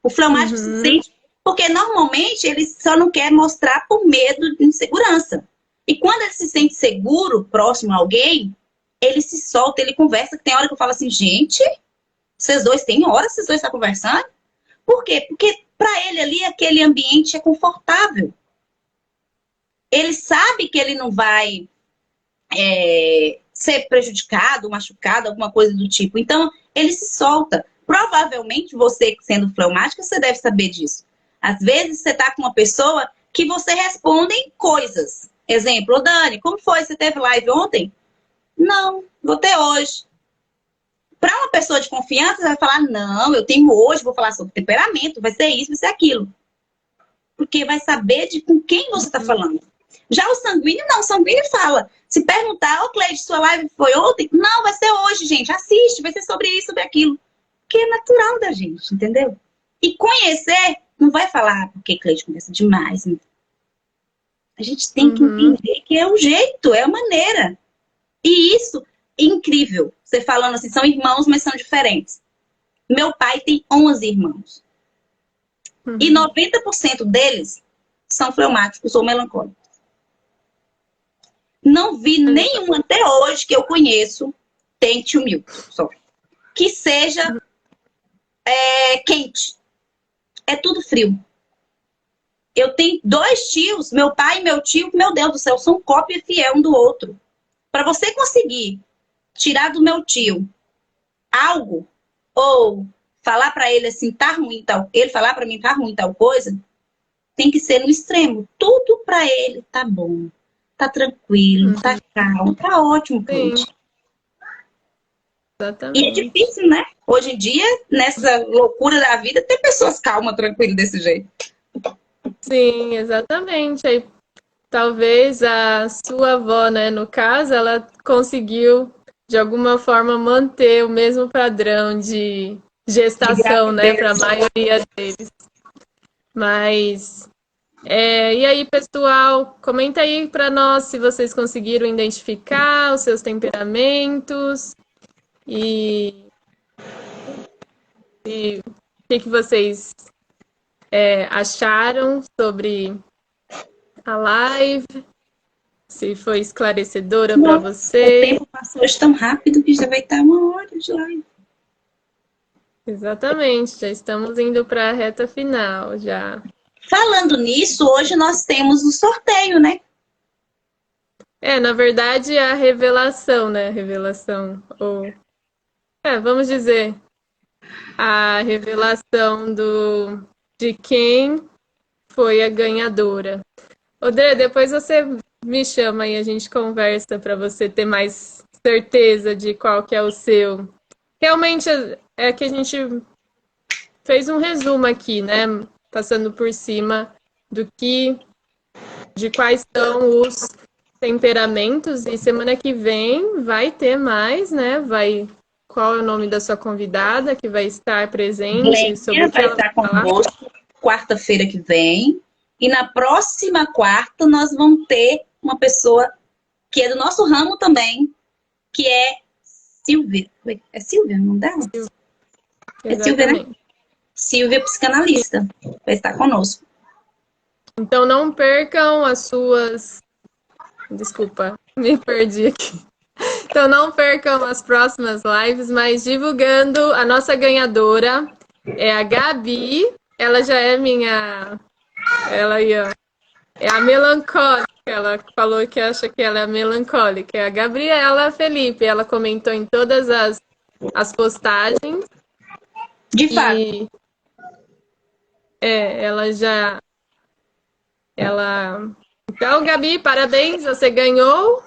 O fleumático se sente, porque normalmente ele só não quer mostrar por medo de insegurança. E quando ele se sente seguro, próximo a alguém, ele se solta, ele conversa. Tem hora que eu falo assim, gente, vocês dois têm hora, vocês dois estão conversando? Por quê? Porque para ele ali, aquele ambiente é confortável. Ele sabe que ele não vai ser prejudicado, machucado, alguma coisa do tipo. Então, ele se solta. Provavelmente, você sendo fleumática, você deve saber disso. Às vezes, você está com uma pessoa que você responde em coisas. Exemplo, Dani, como foi? Você teve live ontem? Não, vou ter hoje. Para uma pessoa de confiança, você vai falar, não, eu tenho hoje, vou falar sobre temperamento, vai ser isso, vai ser aquilo. Porque vai saber com quem você está falando. Já o sanguíneo, não, o sanguíneo fala. Se perguntar, Cleide, sua live foi ontem? Não, vai ser hoje, gente, assiste, vai ser sobre isso, sobre aquilo. Porque é natural da gente, entendeu? E conhecer, não vai falar, porque Cleide conversa demais. A gente tem que entender que é um jeito, é a maneira. E isso é incrível. Você falando assim, são irmãos, mas são diferentes. Meu pai tem 11 irmãos. E 90% deles são fleumáticos ou melancólicos. Não vi nenhum até hoje que eu conheço, tem tio Milton, só. Que seja quente. É tudo frio. Eu tenho 2 tios, meu pai e meu tio, meu Deus do céu, são cópia fiel um do outro. Para você conseguir tirar do meu tio algo, ou falar para ele assim, tá ruim tal, ele falar para mim, tá ruim tal coisa, tem que ser no extremo. Tudo para ele tá bom, tá tranquilo, tá calmo, tá ótimo, Cleide. Exatamente. E é difícil, né? Hoje em dia, nessa loucura da vida, ter pessoas calmas, tranquilas desse jeito. Sim, exatamente. Aí, talvez a sua avó, né, no caso, ela conseguiu, de alguma forma, manter o mesmo padrão de gestação, né, para a maioria deles. Mas, e aí, pessoal, comenta aí para nós se vocês conseguiram identificar os seus temperamentos e o que vocês acharam sobre a live, se foi esclarecedora para vocês. O tempo passou hoje tão rápido que já vai estar 1 hora de live. Exatamente, já estamos indo para a reta final já. Falando nisso, hoje nós temos o sorteio, né? Na verdade, a revelação, né? Revelação, ou... vamos dizer, a revelação de quem foi a ganhadora. Odê, depois você me chama e a gente conversa para você ter mais certeza de qual que é o seu. Realmente é que a gente fez um resumo aqui, né? Passando por cima de quais são os temperamentos, e semana que vem vai ter mais, né? Qual é o nome da sua convidada que vai estar presente? Glênia vai estar conosco quarta-feira que vem. E na próxima quarta nós vamos ter uma pessoa que é do nosso ramo também, que é Silvia. É Silvia, não dá? É Silvia, né? Silvia, psicanalista, vai estar conosco. Então não percam as suas... Desculpa, me perdi aqui. Então não percam as próximas lives, mas divulgando a nossa ganhadora é a Gabi. Ela já é minha... Ela aí, ó. É a melancólica. Ela falou que acha que ela é melancólica. É a Gabriela Felipe. Ela comentou em todas as postagens. De fato. E ela já... Então, Gabi, parabéns, você ganhou.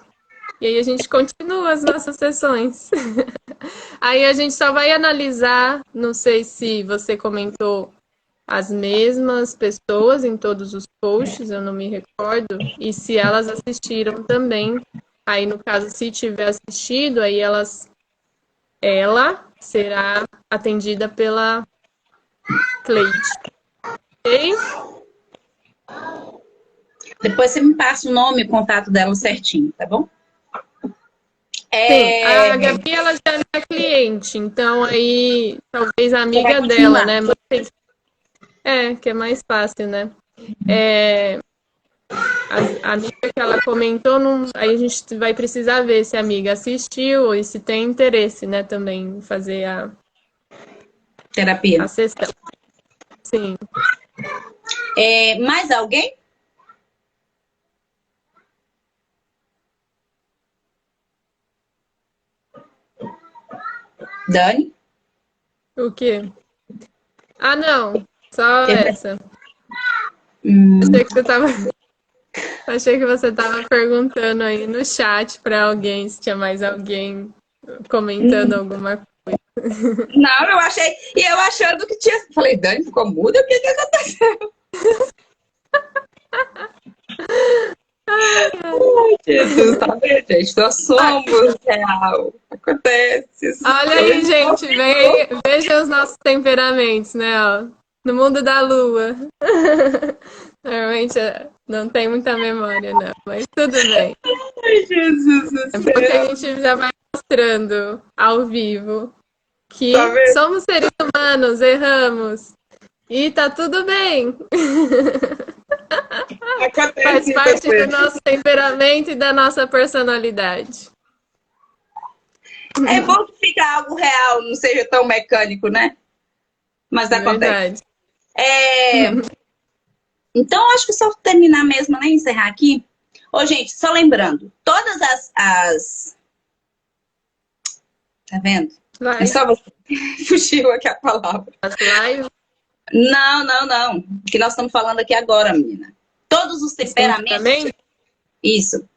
E aí a gente continua as nossas sessões. Aí a gente só vai analisar, não sei se você comentou as mesmas pessoas em todos os posts, eu não me recordo, e se elas assistiram também. Aí, no caso, se tiver assistido, aí ela será atendida pela Cleide. Ok? Depois você me passa o nome e o contato dela certinho, tá bom? Sim, a Gabi, ela já é minha cliente, então aí talvez a amiga dela, né? Mas, que é mais fácil, né? A amiga que ela comentou, aí a gente vai precisar ver se a amiga assistiu e se tem interesse, né, também em fazer a terapia. sessão. Sim. Mais alguém? Dani? O quê? Ah, não. Só essa. Achei que você estava perguntando aí no chat para alguém se tinha mais alguém comentando alguma coisa. Não, eu achei. E eu achando que tinha. Falei, Dani ficou muda? O que aconteceu? Ai, Jesus, tá vendo, gente? Nós somos real. Acontece. Olha aí, gente. Veja os nossos temperamentos, né? Ó, no mundo da lua. Normalmente não tem muita memória, não. Mas tudo bem. Ai, Jesus do céu. Porque a gente já vai mostrando ao vivo que somos seres humanos, erramos. E tá tudo bem. Faz parte do nosso temperamento e da nossa personalidade. É bom que fica algo real, não seja tão mecânico, né? Mas acontece. Então, acho que só terminar mesmo, né? Encerrar aqui. Ô, gente, só lembrando, todas as... Tá vendo? É só você. Fugiu aqui a palavra. As lives? Não. Que nós estamos falando aqui agora, menina. Todos os temperamentos... Isso.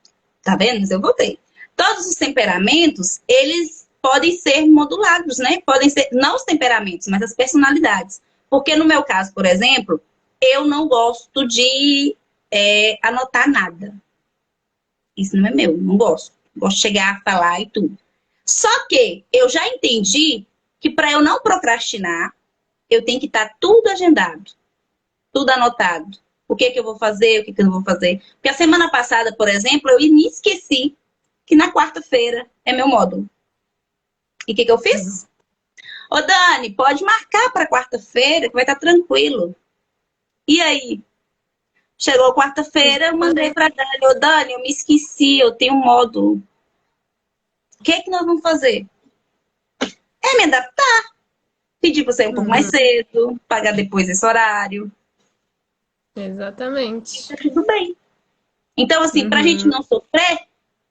Tá vendo? Mas eu voltei. Todos os temperamentos, eles podem ser modulados, né? Podem ser, não os temperamentos, mas as personalidades. Porque no meu caso, por exemplo, eu não gosto de anotar nada. Isso não é meu, não gosto. Gosto de chegar a falar e tudo. Só que eu já entendi que para eu não procrastinar, eu tenho que estar tudo agendado, tudo anotado. O que eu vou fazer, o que eu não vou fazer. Porque a semana passada, por exemplo, eu me esqueci que na quarta-feira é meu módulo. E o que eu fiz? Ô, Dani, pode marcar para quarta-feira, que vai estar tranquilo. E aí? Chegou quarta-feira, eu mandei para Dani. Ô, Dani, eu me esqueci, eu tenho um módulo. O que nós vamos fazer? Me adaptar. Pedir para você ir um pouco mais cedo, pagar depois esse horário. Exatamente. Tá tudo bem. Então, assim, pra gente não sofrer,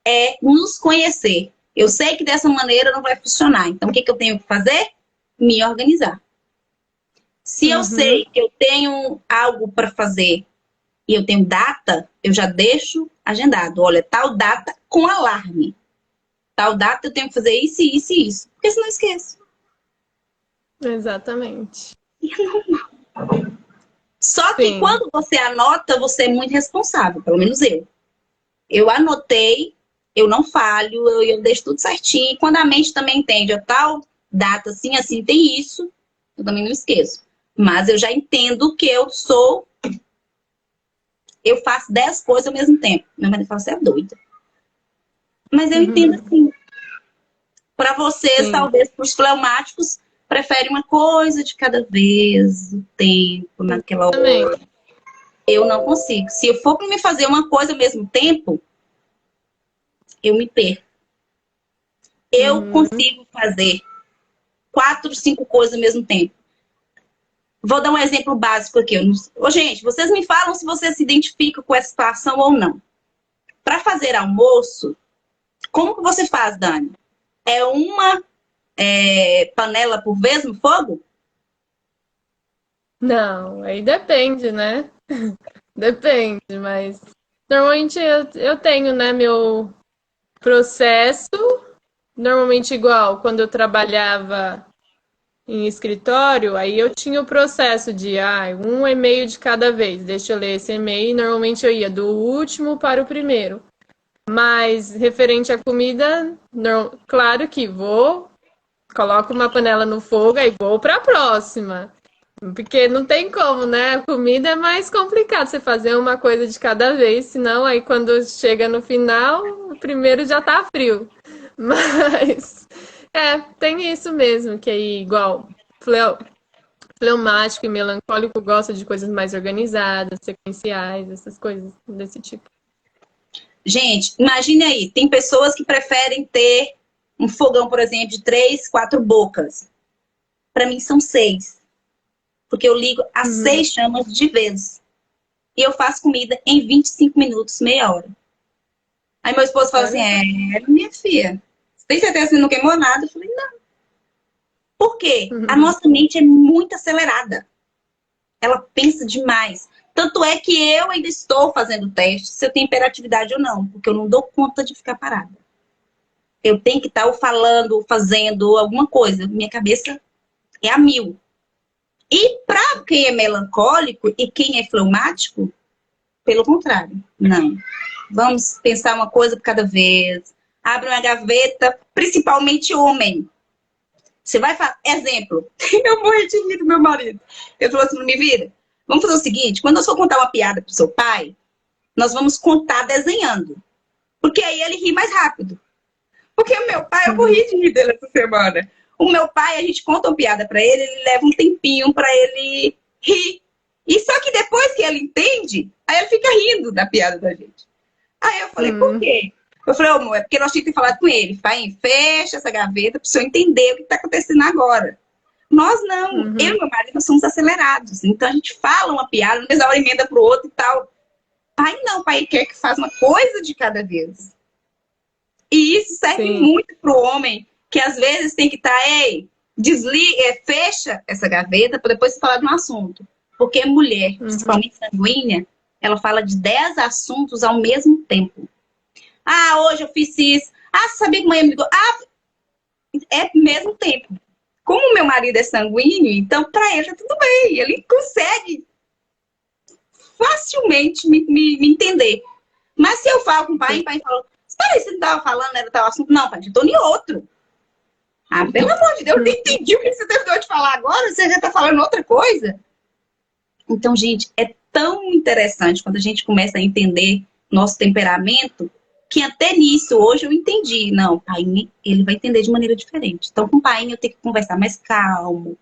é nos conhecer. Eu sei que dessa maneira não vai funcionar. Então, o que eu tenho que fazer? Me organizar. Se eu sei que eu tenho algo para fazer e eu tenho data, eu já deixo agendado. Olha, tal data com alarme. Tal data eu tenho que fazer isso, isso e isso. Porque senão eu esqueço. Exatamente. Só que quando você anota, você é muito responsável. Pelo menos eu. Eu anotei, eu não falho, eu deixo tudo certinho. E quando a mente também entende, a tal data assim, assim, tem isso, eu também não esqueço. Mas eu já entendo que eu sou... Eu faço 10 coisas ao mesmo tempo. Meu marido fala, você é doida. Mas eu entendo assim. Para vocês, talvez, para os fleumáticos, prefere uma coisa de cada vez, o tempo, naquela Também. hora. Eu não consigo. Se eu for para me fazer uma coisa ao mesmo tempo, eu me perco. Eu consigo fazer 4, 5 coisas ao mesmo tempo. Vou dar um exemplo básico aqui. Ô, gente, vocês me falam se vocês se identificam com essa situação ou não. Para fazer almoço, como que você faz, Dani? É uma panela por vez no fogo? Não, aí depende, né? Depende, mas normalmente eu tenho, né, meu processo, normalmente igual quando eu trabalhava em escritório, aí eu tinha o processo de um e-mail de cada vez. Deixa eu ler esse e-mail, e normalmente eu ia do último para o primeiro. Mas referente à comida, claro que coloco uma panela no fogo e vou para a próxima. Porque não tem como, né? A comida é mais complicado você fazer uma coisa de cada vez, senão aí quando chega no final, o primeiro já tá frio. Mas tem isso mesmo, que aí igual fleumático e melancólico gosta de coisas mais organizadas, sequenciais, essas coisas desse tipo. Gente, imagine aí, tem pessoas que preferem ter um fogão, por exemplo, de 3, 4 bocas. Para mim são 6. Porque eu ligo as 6 chamas de vez. E eu faço comida em 25 minutos, meia hora. Aí meu esposo fala assim, minha filha, você tem certeza que não queimou nada? Eu falei, não. Por quê? A nossa mente é muito acelerada. Ela pensa demais. Tanto é que eu ainda estou fazendo teste se eu tenho hiperatividade ou não, porque eu não dou conta de ficar parada. Eu tenho que estar falando, fazendo alguma coisa. Minha cabeça é a 1000. E para quem é melancólico e quem é fleumático, pelo contrário, não. Vamos pensar uma coisa por cada vez. Abre uma gaveta, principalmente homem. Você vai falar, exemplo, eu morri de rir do meu marido. Ele falou assim, me vira, vamos fazer o seguinte, quando nós for contar uma piada pro seu pai, nós vamos contar desenhando. Porque aí ele ri mais rápido. Porque o meu pai, eu morri de rir dele essa semana. O meu pai, a gente conta uma piada pra ele, ele leva um tempinho pra ele rir. E só que depois que ele entende, aí ele fica rindo da piada da gente. Aí eu falei, por quê? Eu falei, amor, é porque nós tínhamos que falar com ele. Pai, fecha essa gaveta pro senhor entender o que tá acontecendo agora. Nós não. Eu e meu marido, nós somos acelerados. Então a gente fala uma piada, mas a hora emenda pro outro e tal. Pai não, pai quer que faça uma coisa de cada vez. E isso serve muito pro homem, que às vezes tem que estar, fecha essa gaveta para depois você falar de um assunto. Porque mulher, principalmente sanguínea, ela fala de 10 assuntos ao mesmo tempo. Hoje eu fiz isso. Sabia que mãe me ligou? É mesmo tempo. Como meu marido é sanguíneo, então para ele tá tudo bem. Ele consegue facilmente me entender. Mas se eu falo com o pai fala, espera, você não estava falando, era tal assunto? Não, pai, eu tô em outro. Pelo amor de Deus, eu nem entendi o que você terminou de falar agora, você já está falando outra coisa. Então, gente, é tão interessante quando a gente começa a entender nosso temperamento, que até nisso, hoje eu entendi. Não, o pai, ele vai entender de maneira diferente. Então, com o pai, eu tenho que conversar mais calmo,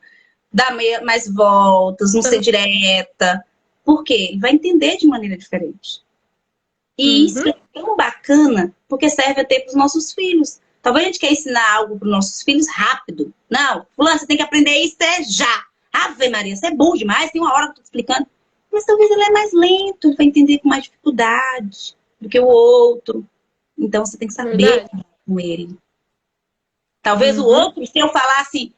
dar mais voltas, não ser direta. Por quê? Ele vai entender de maneira diferente. E isso é tão bacana, porque serve até para os nossos filhos. Talvez a gente quer ensinar algo para os nossos filhos rápido. Não, fulano, você tem que aprender isso já. Ave Maria, você é burro demais, tem uma hora que eu tô te explicando. Mas talvez ele é mais lento, ele vai entender com mais dificuldade do que o outro. Então você tem que saber com ele. Talvez o outro, se eu falar assim,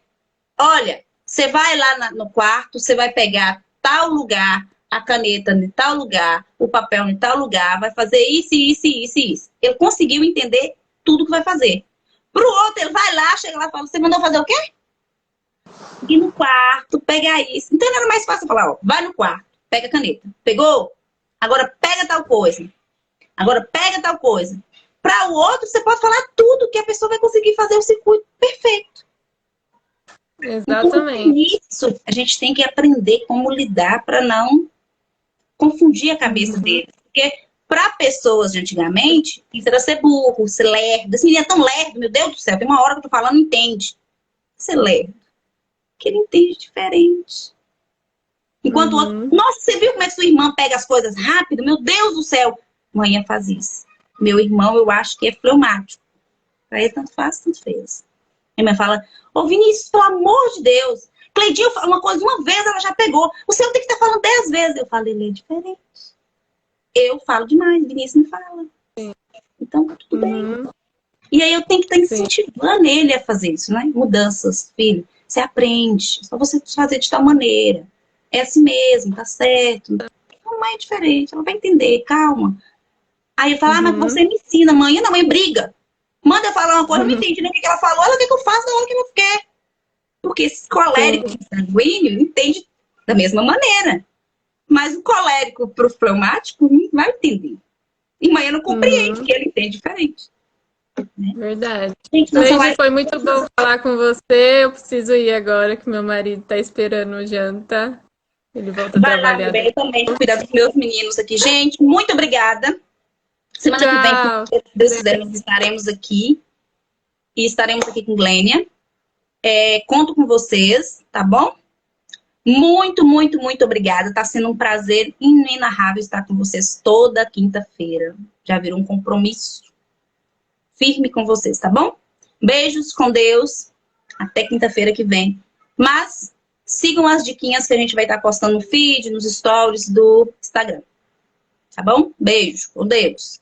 olha, você vai lá no quarto, você vai pegar tal lugar, a caneta em tal lugar, o papel em tal lugar, vai fazer isso, isso, isso, isso. Ele conseguiu entender tudo que vai fazer. Pro outro, ele vai lá, chega lá e fala, você mandou fazer o quê? Ir no quarto, pegar isso. Então era mais fácil falar, vai no quarto, pega a caneta. Pegou? Agora pega tal coisa. Agora pega tal coisa. Para o outro, você pode falar tudo que a pessoa vai conseguir fazer o circuito perfeito. Exatamente. Então, isso a gente tem que aprender como lidar para não confundir a cabeça deles. Porque para pessoas de antigamente, isso era ser burro, ser lerdo. Esse menino é tão lerdo, meu Deus do céu, tem uma hora que eu tô falando, não entende. Ser lerdo. que ele entende diferente. Enquanto o outro, nossa, você viu como é que sua irmã pega as coisas rápido? Meu Deus do céu! Manhã faz isso. Meu irmão, eu acho que é fleumático. Pra ele, tanto faz, tanto fez. Minha mãe fala, ô Vinícius, pelo amor de Deus, Cleidinho fala uma coisa uma vez, ela já pegou. O seu tem que estar falando 10 vezes. Eu falo, ele é diferente. Eu falo demais, Vinícius não fala. Então, tá tudo bem. E aí eu tenho que estar incentivando ele a fazer isso, né? Mudanças, filho. Você aprende. Só você fazer de tal maneira. É assim mesmo, tá certo. A mãe é diferente, ela vai entender, calma. Aí eu falo, mas você me ensina, mãe. Não, mãe briga. Manda eu falar uma coisa, eu não entendi nem o que ela falou, ela quer que eu faça na hora que ela quer. Porque esse colérico sanguíneo entende da mesma maneira. Mas o colérico pro fleumático não vai entender. E mãe não compreende, porque ele entende diferente. Verdade. Gente, Cleide, foi muito bom falar com você. Eu preciso ir agora, que meu marido tá esperando o janta. Ele volta a trabalhar. Eu também vou cuidar dos meus meninos aqui. Gente, muito obrigada. Semana que vem, se Deus quiser, nós estaremos aqui. E estaremos aqui com Glênia. Conto com vocês, tá bom? Muito, muito, muito obrigada. Tá sendo um prazer inenarrável estar com vocês toda quinta-feira. Já virou um compromisso firme com vocês, tá bom? Beijos com Deus. Até quinta-feira que vem. Mas sigam as diquinhas que a gente vai estar postando no feed, nos stories do Instagram. Tá bom? Beijo. Com Deus.